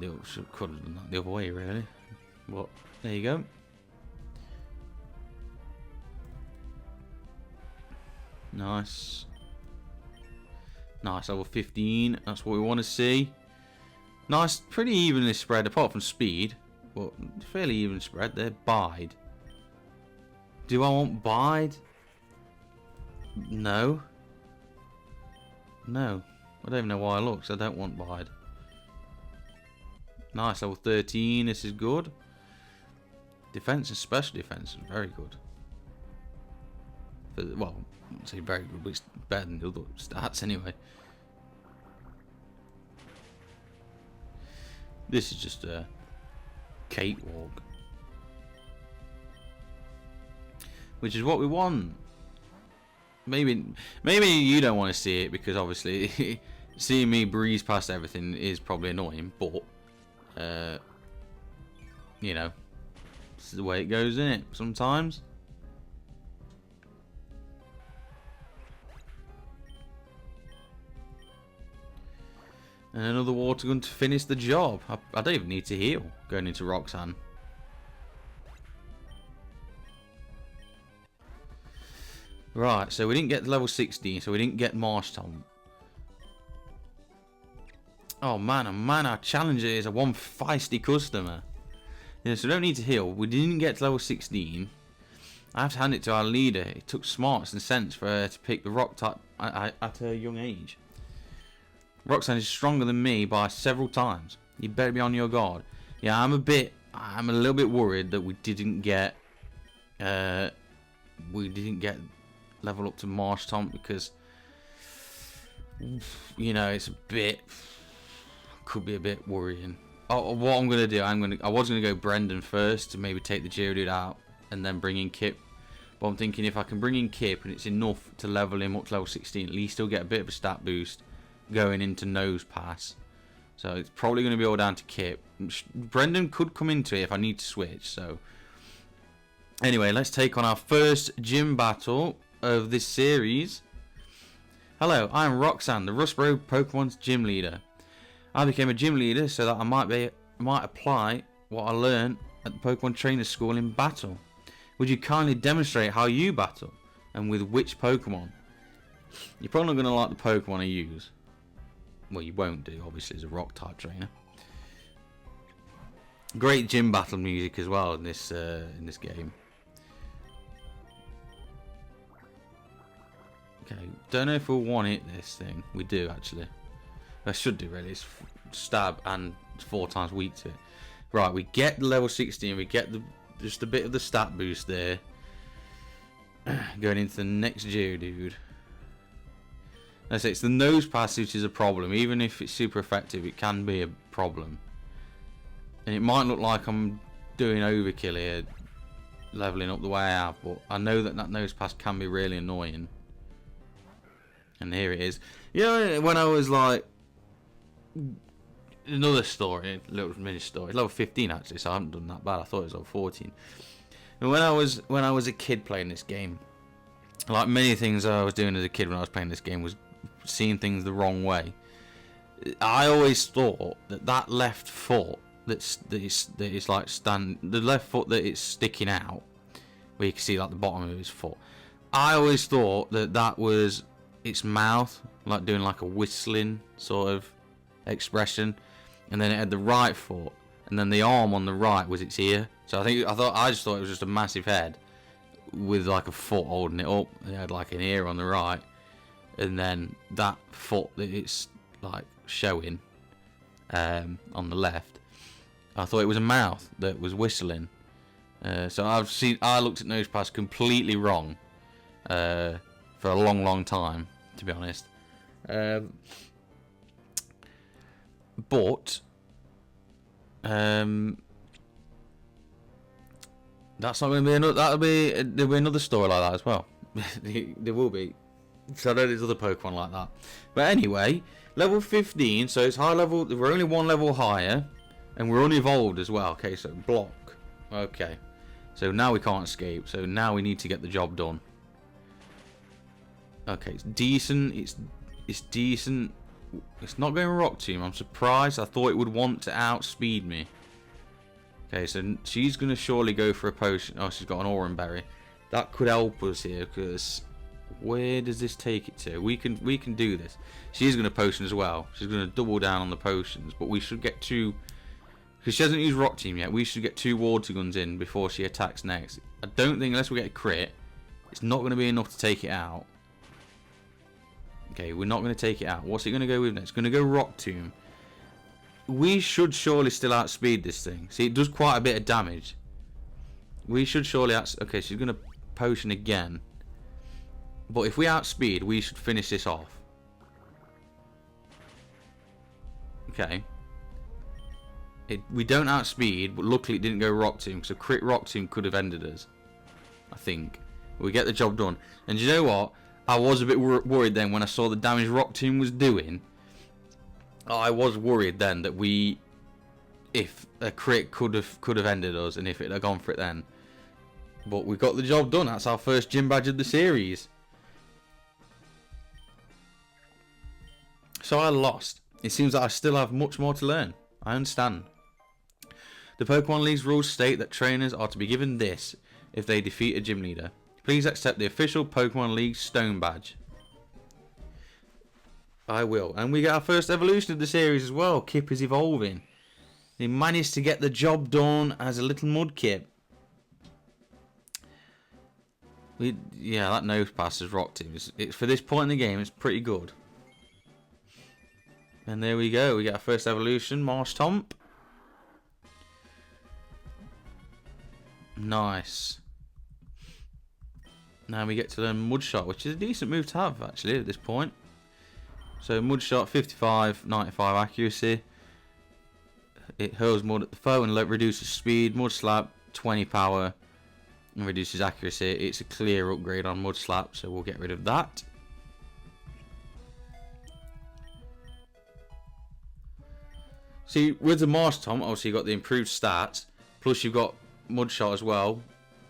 could have done that the other way, really. But there you go. Nice. Nice, level 15. That's what we want to see. Nice, pretty evenly spread, apart from speed. But fairly even spread there. Bide. Do I want Bide? No. No. I don't even know why I look, so I don't want Bide. Nice, level 13. This is good. Defense and special defense is very good. Well, I wouldn't say very good, but it's better than the other stats anyway. This is just a cakewalk, which is what we want. Maybe you don't want to see it because obviously seeing me breeze past everything is probably annoying, but you know, this is the way it goes, isn't it? Sometimes. And another water gun to finish the job. I don't even need to heal going into Roxanne. Right, so we didn't get to level 16, so we didn't get Marsh Tom. Oh man, our challenger is a one feisty customer. Yeah, so we don't need to heal. We didn't get to level 16. I have to hand it to our leader. It took smarts and sense for her to pick the rock type at her young age. Roxanne is stronger than me by several times. You better be on your guard. Yeah, I'm a little bit worried that we didn't get level up to Marsh Tom because you know could be a bit worrying. Oh, what I'm gonna do, I was gonna go Brendan first to maybe take the Geodude out and then bring in Kip. But I'm thinking if I can bring in Kip and it's enough to level him up to level 16, at least he'll get a bit of a stat boost going into Nose Pass. So it's probably going to be all down to Kip. Brendan could come into it if I need to switch. So anyway, let's take on our first gym battle of this series. Hello, I am Roxanne, the Rustboro Pokemon's gym leader. I became a gym leader so that I might apply what I learned at the Pokemon Trainer School in battle. Would you kindly demonstrate how you battle and with which Pokemon? You're probably not going to like the Pokemon I use. Well, you won't do, obviously, as a rock type trainer. Great gym battle music as well in this game. Okay, don't know if we'll one-hit this thing. We do, actually. I should do, really. It's stab and 4 times weak to it. Right, we get the level 16. We get just a bit of the stat boost there. Going into the next Geodude. I say it's the nose pass which is a problem. Even if it's super effective, it can be a problem. And it might look like I'm doing overkill here, leveling up the way I have, but I know that nose pass can be really annoying. And here it is. You know, when I was like, another story, a little mini story, level 15 actually, so I haven't done that bad. I thought it was level 14. And when I was a kid playing this game, like many things I was doing as a kid when I was playing this game was seeing things the wrong way. I always thought that left foot that is like the left foot that is sticking out, where you can see like the bottom of his foot. I always thought that was its mouth, like doing like a whistling sort of expression, and then it had the right foot, and then the arm on the right was its ear. So I just thought it was just a massive head with like a foot holding it up. It had like an ear on the right, and then that foot that it's like showing on the left, I thought it was a mouth that was whistling. So I looked at Nosepass completely wrong for a long time, to be honest. But that's not going to be another. There'll be another story like that as well. There will be. So I know there's other Pokemon like that. But anyway, level 15. So it's high level. We're only one level higher, and we're unevolved as well. Okay, so block. Okay, so now we can't escape. So now we need to get the job done. Okay, it's decent. It's decent. It's not going Rock Tomb. I'm surprised. I thought it would want to outspeed me. Okay, so she's going to surely go for a potion. Oh, she's got an Aurum Berry. That could help us here, because where does this take it to? We can do this. She's going to potion as well. She's going to double down on the potions, but we should get 2, because she hasn't used Rock Tomb yet. We should get 2 water guns in before she attacks next. I don't think, unless we get a crit, it's not going to be enough to take it out. Okay, we're not going to take it out. What's it going to go with next? It's going to go Rock Tomb. We should surely still outspeed this thing. See, it does quite a bit of damage. We should surely okay, she's going to potion again. But if we outspeed, we should finish this off. Okay. We don't outspeed, but luckily it didn't go Rock Tomb, because a crit Rock Tomb could have ended us, I think. We get the job done. And you know what? I was a bit worried then when I saw the damage Rock Tomb was doing. I was worried then that if a crit could have ended us, and if it had gone for it then. But we got the job done. That's our first gym badge of the series. So I lost. It seems that I still have much more to learn. I understand. The Pokemon League's rules state that trainers are to be given this if they defeat a gym leader. Please accept the official Pokemon League Stone Badge. I will. And we get our first evolution of the series as well. Kip is evolving. He managed to get the job done as a little Mudkip. Yeah, that nose pass is Rock Tomb. It's for this point in the game, it's pretty good. And there we go. We get our first evolution, Marshtomp. Nice. Now we get to learn Mudshot, which is a decent move to have, actually, at this point. So Mudshot, 55, 95 accuracy. It hurls mud at the foe and reduces speed. Mud Slap, 20 power and reduces accuracy. It's a clear upgrade on Mud Slap, so we'll get rid of that. See, with the Marshtomp, obviously you've got the improved stats, plus you've got Mudshot as well.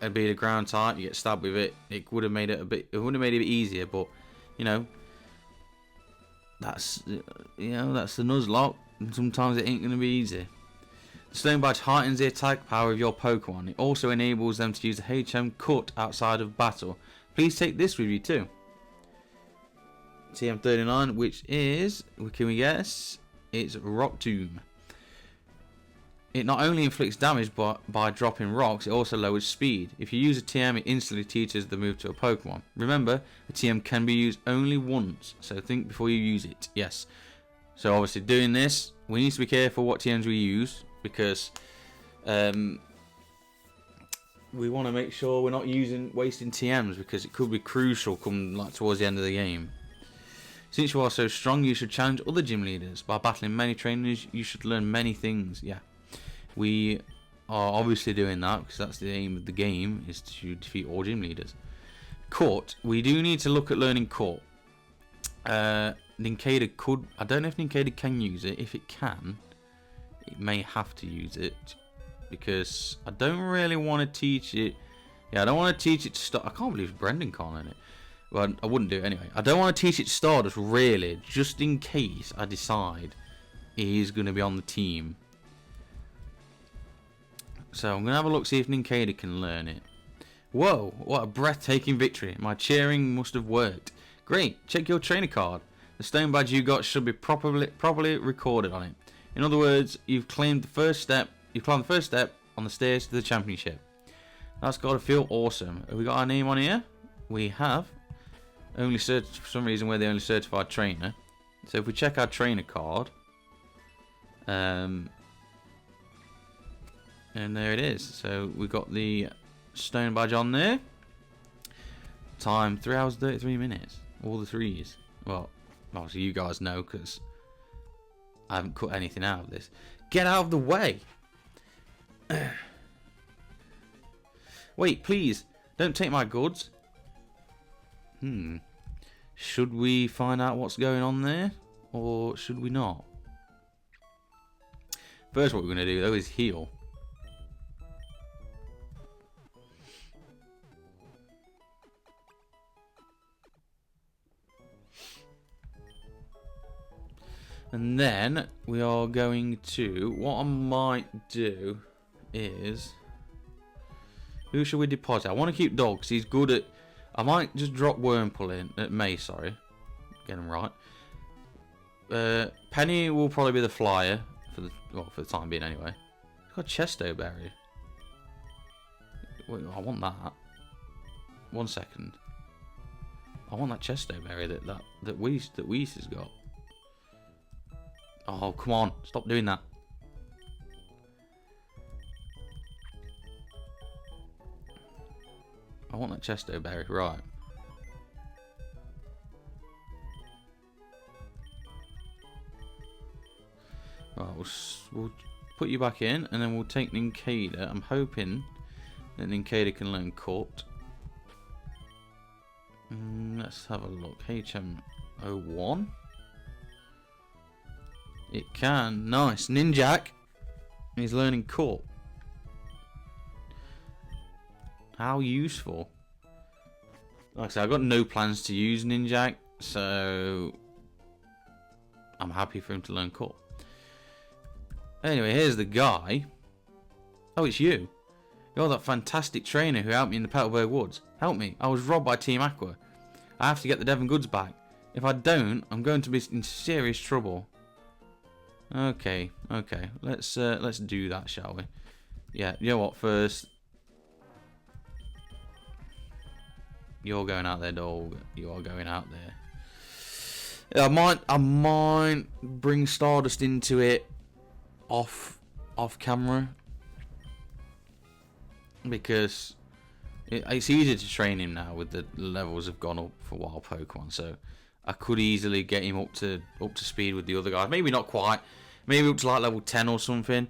And being a ground type, you get stabbed with it. It would have made it it would have made it a bit easier, but you know, that's the Nuzlocke. And sometimes it ain't gonna be easy. Stone Badge heightens the attack power of your Pokemon. It also enables them to use the HM Cut outside of battle. Please take this with you too. TM39, which is, can we guess? It's Rock Tomb. It not only inflicts damage by dropping rocks, it also lowers speed. If you use a TM, it instantly teaches the move to a Pokemon. Remember, a TM can be used only once, so think before you use it. Yes. So obviously doing this, we need to be careful what TMs we use, because we want to make sure we're not wasting TMs, because it could be crucial come like towards the end of the game. Since you are so strong, you should challenge other gym leaders. By battling many trainers, you should learn many things. Yeah. We are obviously doing that because that's the aim of the game, is to defeat all gym leaders. Cut. We do need to look at learning Cut. Nincada could... I don't know if Nincada can use it. If it can, it may have to use it. Because I don't really want to teach it... Yeah, I don't want to teach it to start... I can't believe Brendan can't learn it. Well, I wouldn't do it anyway. I don't want to teach it to Stardust, really. Just in case I decide he's going to be on the team. So I'm going to have a look, see if Nincada can learn it. Whoa, what a breathtaking victory. My cheering must have worked. Great, check your trainer card. The stone badge you got should be properly recorded on it. In other words, you've climbed the first step on the stairs to the championship. That's got to feel awesome. Have we got our name on here? We have. For some reason we're the only certified trainer. So if we check our trainer card, and there it is. So we got the stone badge on there. Time 3 hours 33 minutes. All the threes. Well, obviously you guys know because I haven't cut anything out of this. Get out of the way. Wait, please. Don't take my goods. Should we find out what's going on there? Or should we not? First what we're going to do though is heal. And then we are going to... What I might do is... Who should we deposit? I want to keep Dog because he's good at... I might just drop Wurmple in. May, sorry. Get him right. Penny will probably be the flyer. For the time being anyway. He's got Chesto Berry. Wait, I want that. 1 second. I want that Chesto Berry that Weiss has got. Oh, come on. Stop doing that. I want that Chesto Berry. Right. Right, we'll put you back in, and then we'll take Nincada. I'm hoping that Nincada can learn Cut. Let's have a look. HM01. It can. Nice. Ninjak. He's learning Cut. How useful. Like I said, I've got no plans to use Ninjak, so I'm happy for him to learn Cut. Anyway, here's the guy. Oh, it's you. You're that fantastic trainer who helped me in the Petalburg Woods. Help me. I was robbed by Team Aqua. I have to get the Devon goods back. If I don't, I'm going to be in serious trouble. Okay. Let's do that, shall we? Yeah, you know what? First, you're going out there, dog. You are going out there. I might bring Stardust into it off camera, because it's easier to train him now with the levels have gone up for wild Pokemon. So I could easily get him up to speed with the other guys. Maybe not quite. Maybe up to like level 10 or something.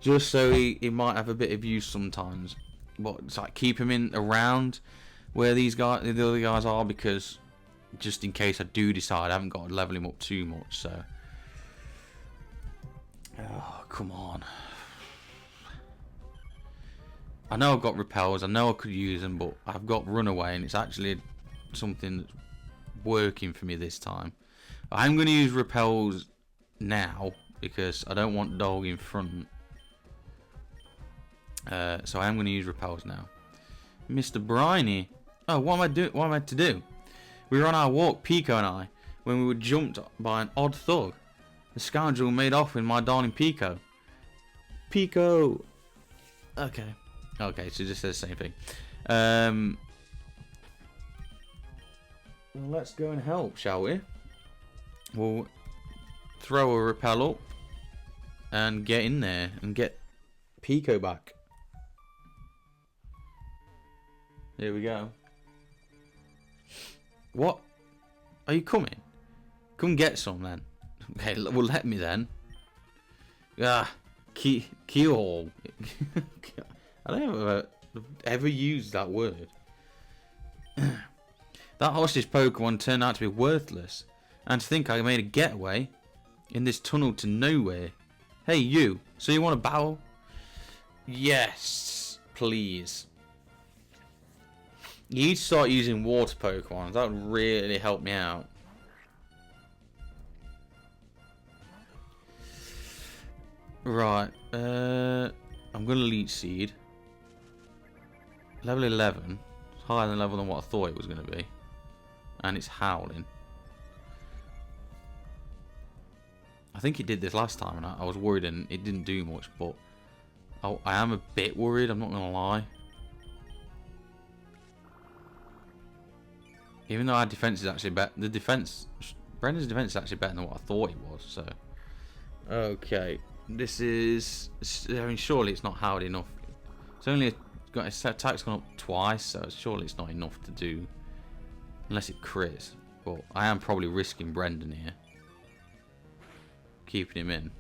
Just so he might have a bit of use sometimes. But it's like keep him around where the other guys are, because just in case I do decide I haven't got to level him up too much. So oh, come on. I know I've got repels, I know I could use them, but I've got runaway, and it's actually something that's working for me this time. I'm going to use repels now because I don't want Dog in front. So I am going to use repels now. Mr. Briny. Oh, what am I doing? What am I to do? We were on our walk, Pico and I, when we were jumped by an odd thug. The scoundrel made off with my darling Pico. Pico. Okay. Okay, so it just says the same thing. Well, let's go and help, shall we? We'll throw a repel up and get in there and get Pico back. Here we go. What? Are you coming? Come get some then. Okay, well let me then. Ah, keyhole. I don't ever used that word. That hostage Pokemon turned out to be worthless. And to think I made a getaway in this tunnel to nowhere. Hey you, so you want to battle? Yes, please. You need to start using water Pokemon. That would really help me out. Right. I'm going to Leech Seed. Level 11. It's higher than level than what I thought it was going to be. And it's howling. I think it did this last time and I was worried and it didn't do much. But I am a bit worried, I'm not going to lie. Even though our defense is actually better, Brendan's defense is actually better than what I thought it was. So, okay, this is. I mean, surely it's not hard enough. It's only got its attack's gone up twice, so surely it's not enough to do, unless it crits. But I am probably risking Brendan here, keeping him in.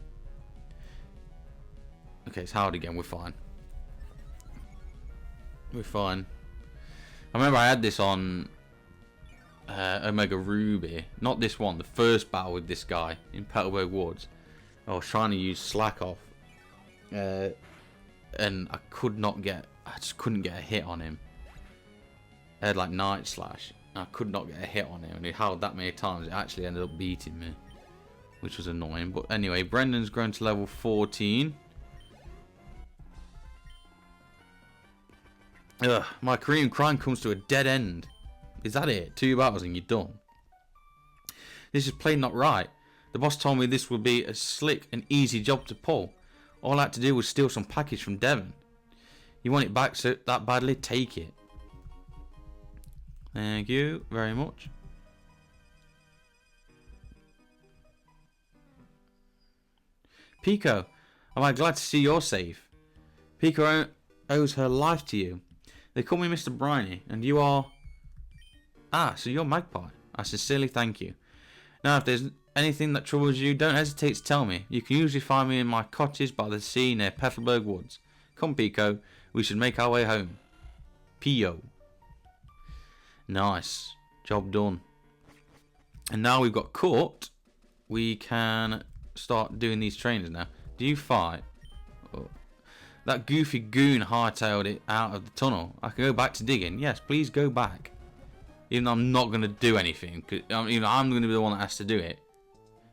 Okay, it's hard again. We're fine. We're fine. I remember I had this on. Omega Ruby, not this one, the first battle with this guy in Petalburg Woods. I was trying to use Slack off, and I just couldn't get a hit on him. I had like Night Slash, and I could not get a hit on him, and he howled that many times, it actually ended up beating me, which was annoying. But anyway, Brendan's grown to level 14. Ugh, my Korean crime comes to a dead end. Is that it? 2 battles and you're done? This is plain not right. The boss told me this would be a slick and easy job to pull. All I had to do was steal some package from Devon. You want it back so that badly? Take it. Thank you very much. Pico, am I glad to see you're safe. Pico owes her life to you. They call me Mr. Briny, and you are... Ah, so you're Magpie. I sincerely thank you. Now, if there's anything that troubles you, don't hesitate to tell me. You can usually find me in my cottage by the sea near Petalburg Woods. Come, Pico. We should make our way home. Pio. Nice. Job done. And now we've got caught. We can start doing these trainers now. Do you fight? Oh. That goofy goon hightailed it out of the tunnel. I can go back to digging. Yes, please go back. Even though I'm not going to do anything, cause, I'm going to be the one that has to do it.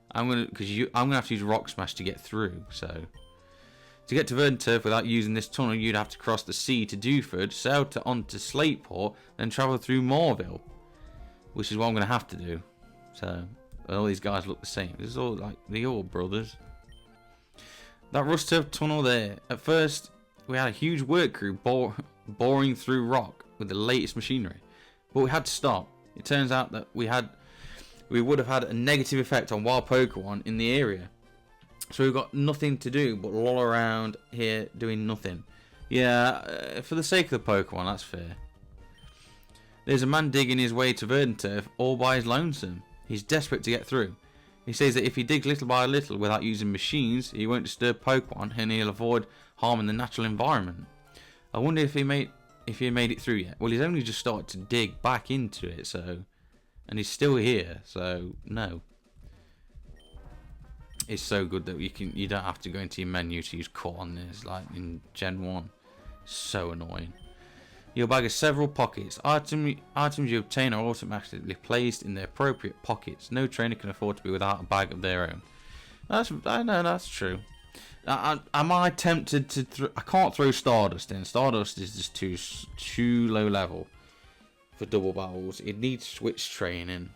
I'm going to have to use Rock Smash to get through. So, to get to Verdant Turf without using this tunnel, you'd have to cross the sea to Dewford, sail onto Slateport, then travel through Moorville, which is what I'm going to have to do. So, all these guys look the same. This is all like they're all brothers. That Rust Turf tunnel there. At first, we had a huge work crew boring through rock with the latest machinery. But we had to stop. It turns out that we would have had a negative effect on wild Pokemon in the area. So we've got nothing to do but loll around here doing nothing. Yeah, for the sake of the Pokemon, that's fair. There's a man digging his way to Verdant Turf all by his lonesome. He's desperate to get through. He says that if he digs little by little without using machines, he won't disturb Pokemon and he'll avoid harming the natural environment. I wonder if he made it through yet. Well, he's only just started to dig back into it, so, and he's still here, so no. It's so good that you don't have to go into your menu to use cut on this, like in Gen 1. So annoying. Your bag has several pockets. Items you obtain are automatically placed in the appropriate pockets. No trainer can afford to be without a bag of their own. I know that's true. Am I tempted to? I can't throw Stardust in. Stardust is just too low level for double battles. It needs switch training.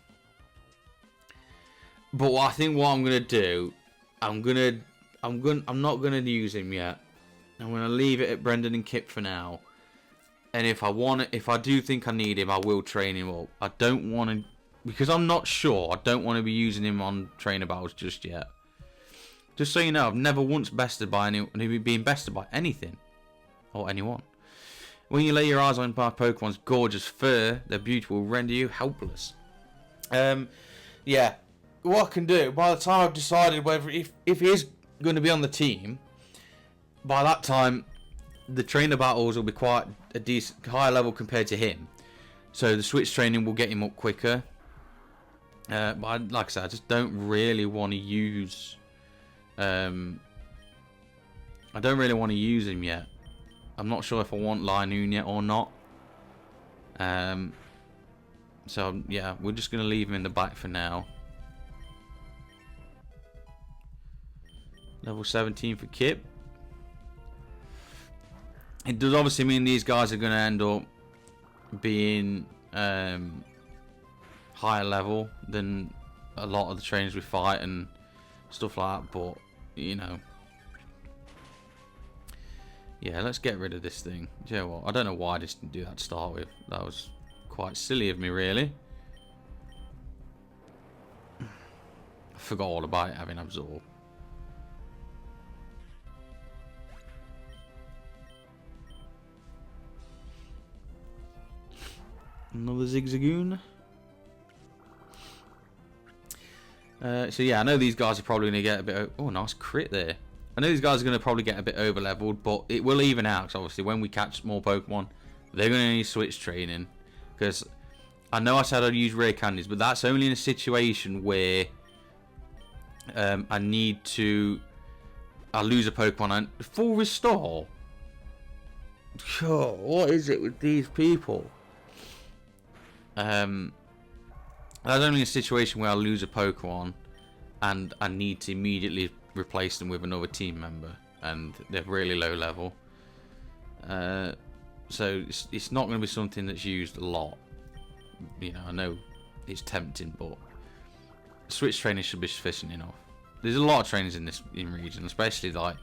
But I think what I'm gonna do, I'm not gonna use him yet. I'm gonna leave it at Brendan and Kip for now. And if I do think I need him, I will train him up. I don't want to, because I'm not sure. I don't want to be using him on trainer battles just yet. Just so you know, I've never once bested by being bested by anything or anyone. When you lay your eyes on my Pokemon's gorgeous fur, their beauty will render you helpless. Yeah. What I can do, by the time I've decided whether if he is going to be on the team, by that time the trainer battles will be quite a decent higher level compared to him, so the switch training will get him up quicker. But like I said, I just don't really want to use I don't really want to use him yet. I'm not sure if I want Linoon yet or not. So yeah, we're just going to leave him in the back for now. Level 17 for Kip. It does obviously mean these guys are going to end up being higher level than a lot of the trainers we fight and stuff like that, but you know, yeah, let's get rid of this thing. You know what? I don't know why I just didn't do that to start with. That was quite silly of me, really. I forgot all about it having absorb. Another Zigzagoon. So yeah, I know these guys are probably going to get a bit... Oh, nice crit there. I know these guys are going to probably get a bit over-leveled, but it will even out. Because obviously, when we catch more Pokemon, they're going to need switch training. Because I know I said I'd use rare candies, but that's only in a situation where I need to... I lose a Pokemon and... Full restore? Oh, what is it with these people? That's only a situation where I lose a Pokemon and I need to immediately replace them with another team member and they're really low level. So it's not going to be something that's used a lot. You know, I know it's tempting, but switch training should be sufficient enough. There's a lot of trainers in region, especially like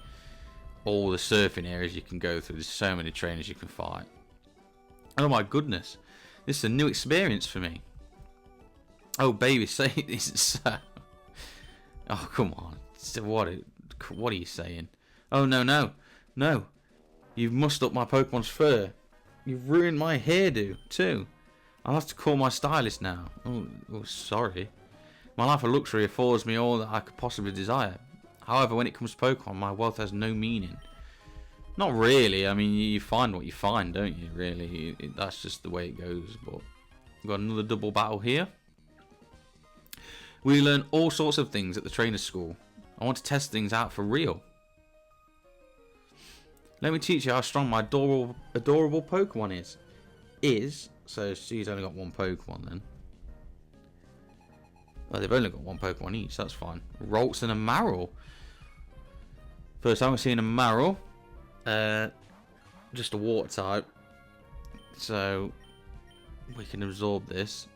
all the surfing areas you can go through. There's so many trainers you can fight. Oh my goodness. This is a new experience for me. Oh, baby, say this. Oh, come on. What are you saying? Oh, no. You've mussed up my Pokemon's fur. You've ruined my hairdo, too. I'll have to call my stylist now. Oh, sorry. My life of luxury affords me all that I could possibly desire. However, when it comes to Pokemon, my wealth has no meaning. Not really. I mean, you find what you find, don't you, really? That's just the way it goes. But we've got another double battle here. We learn all sorts of things at the trainer's school. I want to test things out for real. Let me teach you how strong my adorable Pokemon is. So she's only got one Pokemon then. Well, they've only got one Pokemon each. That's fine. Rolts and a Marill. First time we're seeing a Marill. Just a water type, so we can absorb this.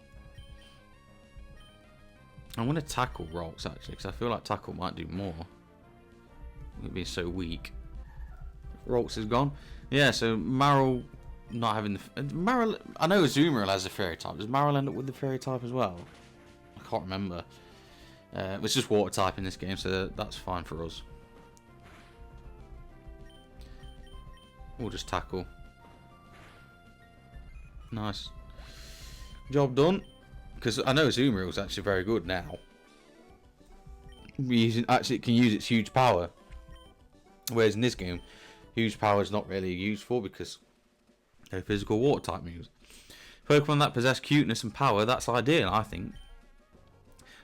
I'm going to tackle Rolts actually, because I feel like tackle might do more. It being so weak. Rolts is gone. Yeah, so Marill not having the Marill. I know Azumarill has a fairy type. Does Marill end up with the fairy type as well? I can't remember. It's just water type in this game, so that's fine for us. We'll just tackle. Nice. Job done. Because I know Azumarill is actually very good now. Actually, it can use its huge power. Whereas in this game, huge power is not really useful because they're physical water type moves. Pokemon that possess cuteness and power, that's ideal, I think.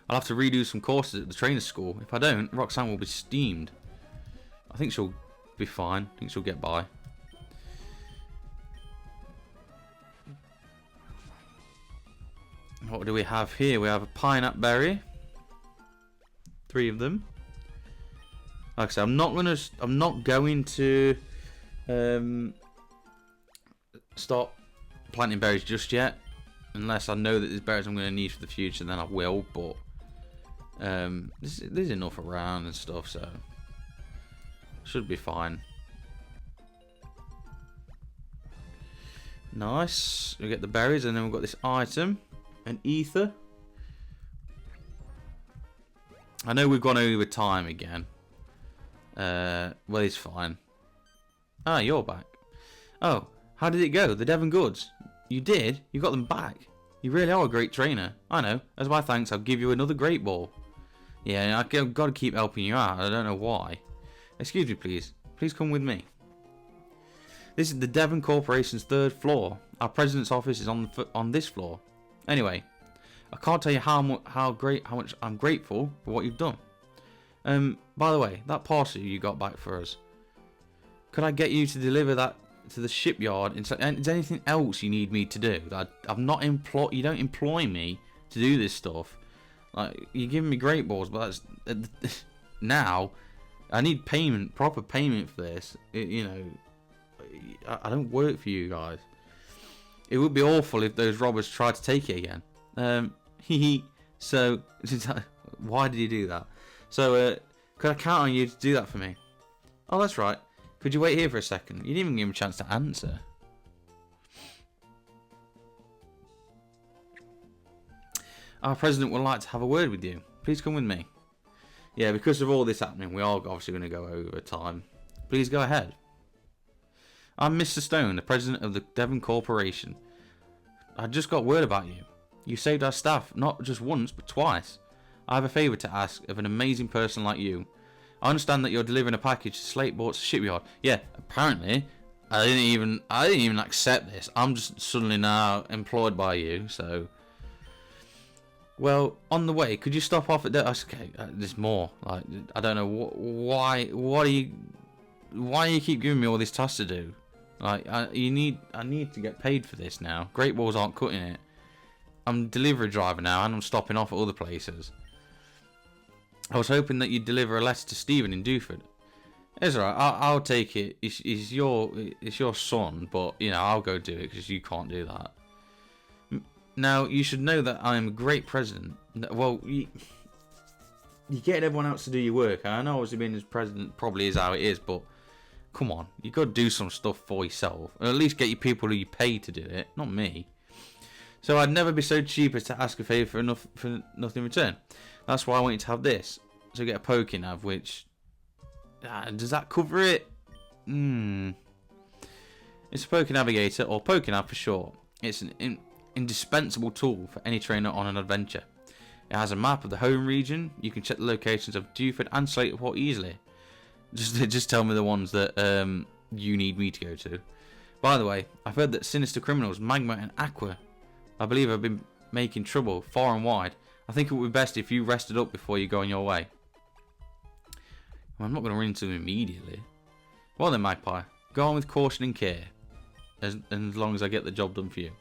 I'll have to redo some courses at the trainer's school. If I don't, Roxanne will be steamed. I think she'll be fine. I think she'll get by. What do we have here? We have a pineapple berry. 3 of them. Like I said, I'm not going to start planting berries just yet, unless I know that there's berries I'm going to need for the future. Then I will. But there's enough around and stuff, so should be fine. Nice. We get the berries, and then we've got this item, an ether. I know we've gone over time again. Well, it's fine. Ah, you're back. Oh, how did it go? The Devon goods? You did? You got them back? You really are a great trainer. I know. As my thanks, I'll give you another great ball. Yeah, I've got to keep helping you out. I don't know why. Excuse me, please. Please come with me. This is the Devon Corporation's 3rd floor. Our president's office is on this floor. Anyway, I can't tell you how much I'm grateful for what you've done. By the way, that parcel you got back for us, could I get you to deliver that to the shipyard? And is there anything else you need me to do? I'm not you don't employ me to do this stuff. Like, you're giving me great balls, but that's now I need payment, proper payment for this. I don't work for you guys. It would be awful if those robbers tried to take it again. So why did you do that? So could I count on you to do that for me? Oh, that's right. Could you wait here for a second? You didn't even give him a chance to answer. Our president would like to have a word with you. Please come with me. Yeah, because of all this happening, we are obviously going to go over time. Please go ahead. I'm Mr. Stone, the president of the Devon Corporation. I just got word about you. You saved our staff, not just once, but twice. I have a favour to ask of an amazing person like you. I understand that you're delivering a package to Slateport's shipyard. Yeah, apparently. I didn't even accept this. I'm just suddenly now employed by you, so... Well, on the way, could you stop off at the... Okay, there's more. Like, I don't know why do you keep giving me all these tasks to do? Like, I need to get paid for this now. Great Balls aren't cutting it. I'm a delivery driver now, and I'm stopping off at other places. I was hoping that you'd deliver a letter to Stephen in Duford. It's alright. I'll take it. It's your son, but I'll go do it because you can't do that. Now, you should know that I am a great president. Well, you're getting everyone else to do your work. I know obviously being as president probably is how it is, but come on. You've got to do some stuff for yourself. Or at least get your people who you pay to do it, not me. So I'd never be so cheap as to ask a favour for nothing in return. That's why I want you to have this. So get a Pokénav, which... does that cover it? It's a Pokénavigator, or Pokénav for short. It's an indispensable tool for any trainer on an adventure. It has a map of the home region. You can check the locations of Duford and Slateport easily. Just tell me the ones that you need me to go to. By the way, I've heard that sinister criminals Magma and Aqua, I believe, have been making trouble far and wide. I think it would be best if you rested up before you go on your way. Well, I'm not going to run into them immediately. Well then, Magpie, go on with caution and care, as long as I get the job done for you.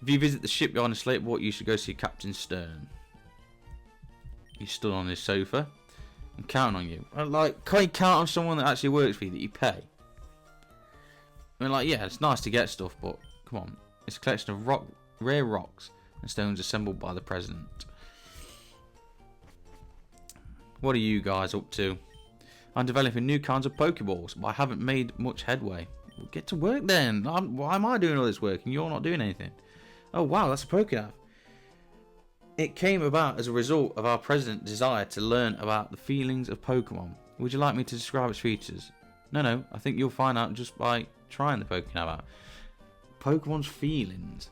If you visit the shipyard in Slateport, you should go see Captain Stern. He's stood on his sofa. I'm counting on you. Can't you count on someone that actually works for you, that you pay? I mean, yeah, it's nice to get stuff, but come on. It's a collection of rare rocks and stones assembled by the president. What are you guys up to? I'm developing new kinds of Pokeballs, but I haven't made much headway. Well, get to work then. Why am I doing all this work and you're not doing anything? Oh wow, that's a Pokénav. It came about as a result of our president's desire to learn about the feelings of Pokemon. Would you like me to describe its features? No, I think you'll find out just by trying the Pokénav out. Pokemon's feelings.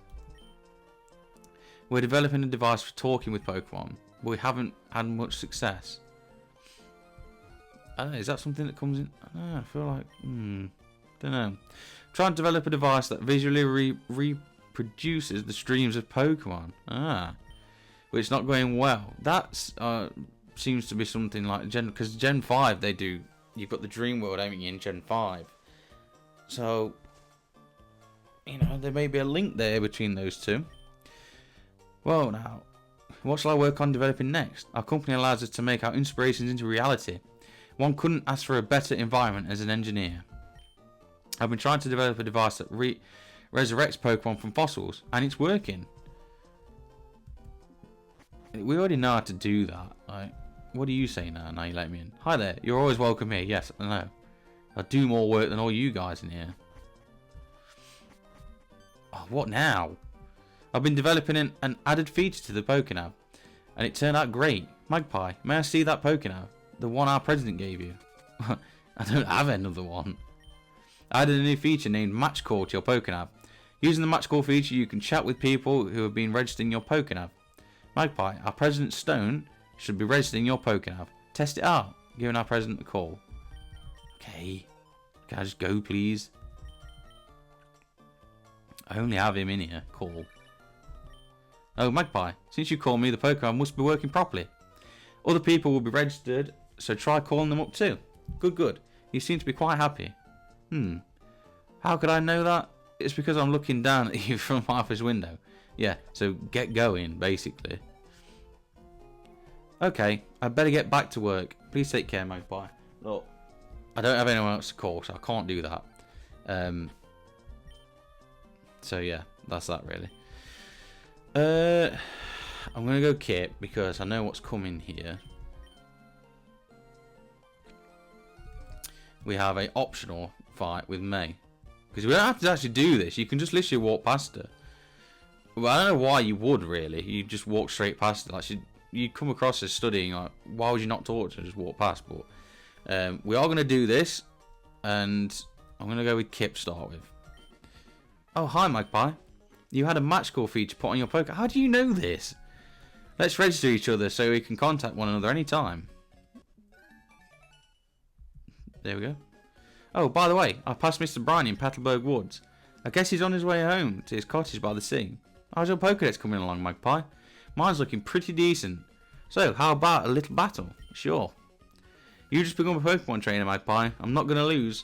We're developing a device for talking with Pokemon, but we haven't had much success. Is that something that comes in? I feel like... don't know. Trying to develop a device that visually reproduces the streams of Pokemon. But it's not going well. That seems to be something like because Gen 5 they do. You've got the Dream World, haven't you, in Gen 5? So there may be a link there between those two. Well, now, what shall I work on developing next? Our company allows us to make our inspirations into reality. One couldn't ask for a better environment as an engineer. I've been trying to develop a device that resurrects Pokemon from fossils, and it's working. We already know how to do that. Like, what do you say now? Now you let me in. Hi there. You're always welcome here. Yes, I know. I do more work than all you guys in here. Oh, what now? I've been developing an added feature to the Pokénav, and it turned out great. Magpie, may I see that Pokénav? The one our president gave you. I don't have another one. I added a new feature named Match Call to your Pokénav. Using the Match Call feature, you can chat with people who have been registering your Pokénav. Magpie, our President Stone should be registering your Pokénav. Test it out, giving our president a call. Okay. Can I just go, please? I only have him in here. Call. Oh, Magpie, since you called me, the Pokemon must be working properly. Other people will be registered, so try calling them up too. Good, good. You seem to be quite happy. How could I know that? It's because I'm looking down at you from my office window. Yeah, so get going, basically. Okay, I better get back to work. Please take care, Magpie. Look, I don't have anyone else to call, so I can't do that. So yeah, that's that really. I'm gonna go Kip because I know what's coming here. We have a optional fight with May. Because we don't have to actually do this. You can just literally walk past her. Well, I don't know why you would really. You just walk straight past her. Like you come across her studying. Like, why would you not talk to her? Just walk past. But we are going to do this. And I'm going to go with Kip to start with. Oh, hi Magpie. You had a match call feature put on your Poké. How do you know this? Let's register each other so we can contact one another anytime. There we go. Oh, by the way, I passed Mr. Briny in Petalburg Woods. I guess he's on his way home to his cottage by the sea. How's your Pokédex coming along, Magpie? Mine's looking pretty decent. So, how about a little battle? Sure. You just become a Pokemon trainer, Magpie. I'm not going to lose.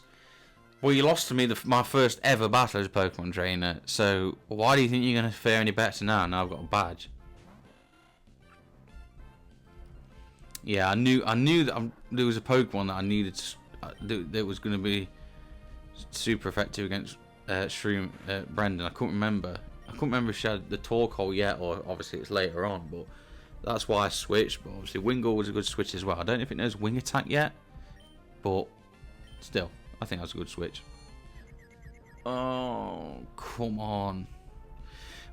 Well, you lost to me my first ever battle as a Pokemon trainer. So, why do you think you're going to fare any better now? Now I've got a badge. Yeah, I knew that there was a Pokemon that I needed to... that was going to be super effective against Brendan. I couldn't remember if she had the Torkoal yet, or obviously it's later on, but that's why I switched. But obviously Wingull was a good switch as well. I don't know if it knows Wing Attack yet, but still, I think that's a good switch. Oh, come on.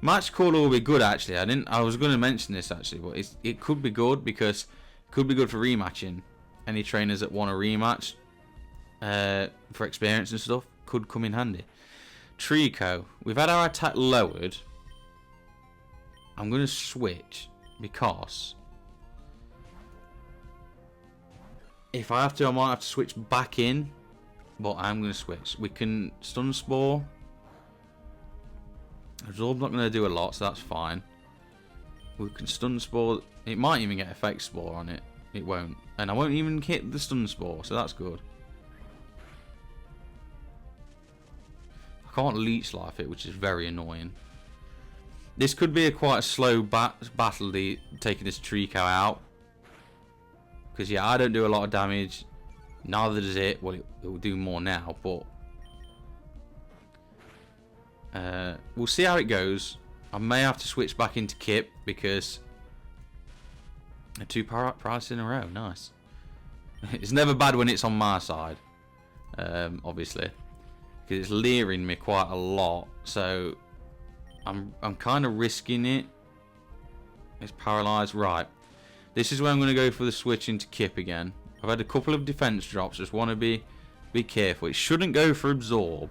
Match Call will be good actually. I was going to mention this actually, but it could be good because it could be good for rematching. Any trainers that want a rematch for experience and stuff could come in handy. Trico, we've had our attack lowered. I'm going to switch because if I have to, I might have to switch back in, but I'm going to switch. We can Stun Spore. Absorb's not going to do a lot, so that's fine. We can Stun Spore. It might even get Effect Spore on it. It won't. And I won't even hit the Stun Spore, so that's good. I can't Leech Life it, which is very annoying. This could be quite a slow battle taking this Trico out. Because yeah, I don't do a lot of damage. Neither does it. Well, it will do more now, but... we'll see how it goes. I may have to switch back into Kip because... 2 prices in a row, nice. It's never bad when it's on my side, obviously, because it's leering me quite a lot. So I'm kind of risking it. It's paralysed, right? This is where I'm going to go for the switch into Kip again. I've had a couple of defense drops. Just want to be careful. It shouldn't go for Absorb.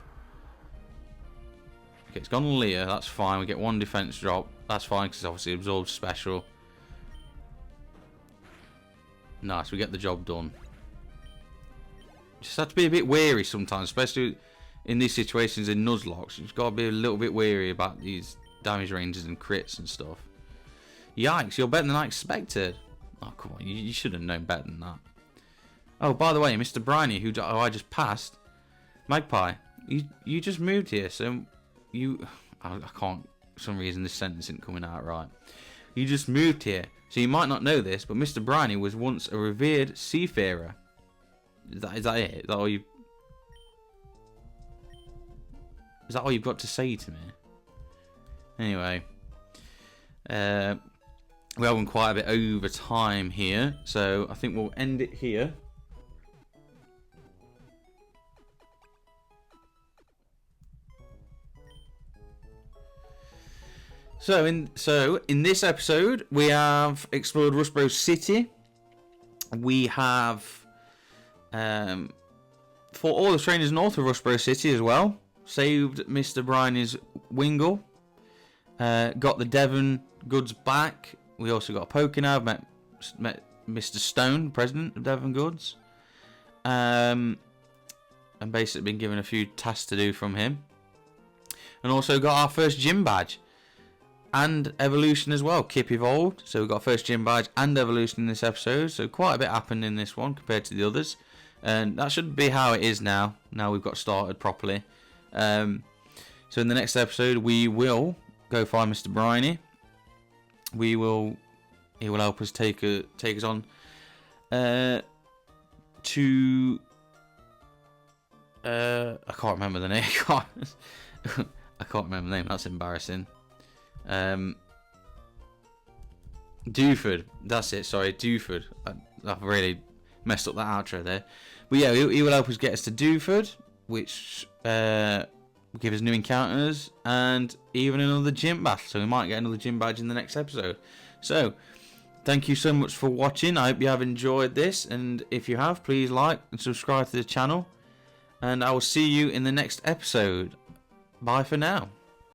Okay, it's gone Leer. That's fine. We get 1 defense drop. That's fine because obviously Absorb's special. Nice, we get the job done. Just have to be a bit wary sometimes, especially in these situations in Nuzlocke. You've got to be a little bit wary about these damage ranges and crits and stuff. Yikes, you're better than I expected. Oh, come on, you should have known better than that. Oh, by the way, Mr. Briny, who I just passed. Magpie, you just moved here, so you... I can't... For some reason, this sentence isn't coming out right. You just moved here, so you might not know this, but Mr. Briny was once a revered seafarer. Is that it? Is that all you? Is that all you've got to say to me? Anyway, we're having quite a bit over time here, so I think we'll end it here. So in this episode, we have explored Rustboro City. We have fought all the trainers north of Rustboro City as well. Saved Mr. Briney's Wingle. Got the Devon goods back. We also got a Pokénav. Met Mr. Stone, president of Devon Goods. And basically been given a few tasks to do from him. And also got our first gym badge. And evolution as well. Kip evolved. So we got first gym badge and evolution in this episode. So quite a bit happened in this one compared to the others. And that should be how it is now. Now we've got started properly. So in the next episode we will go find Mr. Briney. He will help us take us on to I can't remember the name. I can't remember the name. That's embarrassing. Dewford. That's it. Sorry, Dewford. I've really messed up that outro there. But yeah, he will help us get us to Dewford, which will give us new encounters and even another gym badge. So we might get another gym badge in the next episode. So thank you so much for watching. I hope you have enjoyed this, and if you have, please like and subscribe to the channel, and I will see you in the next episode. Bye for now.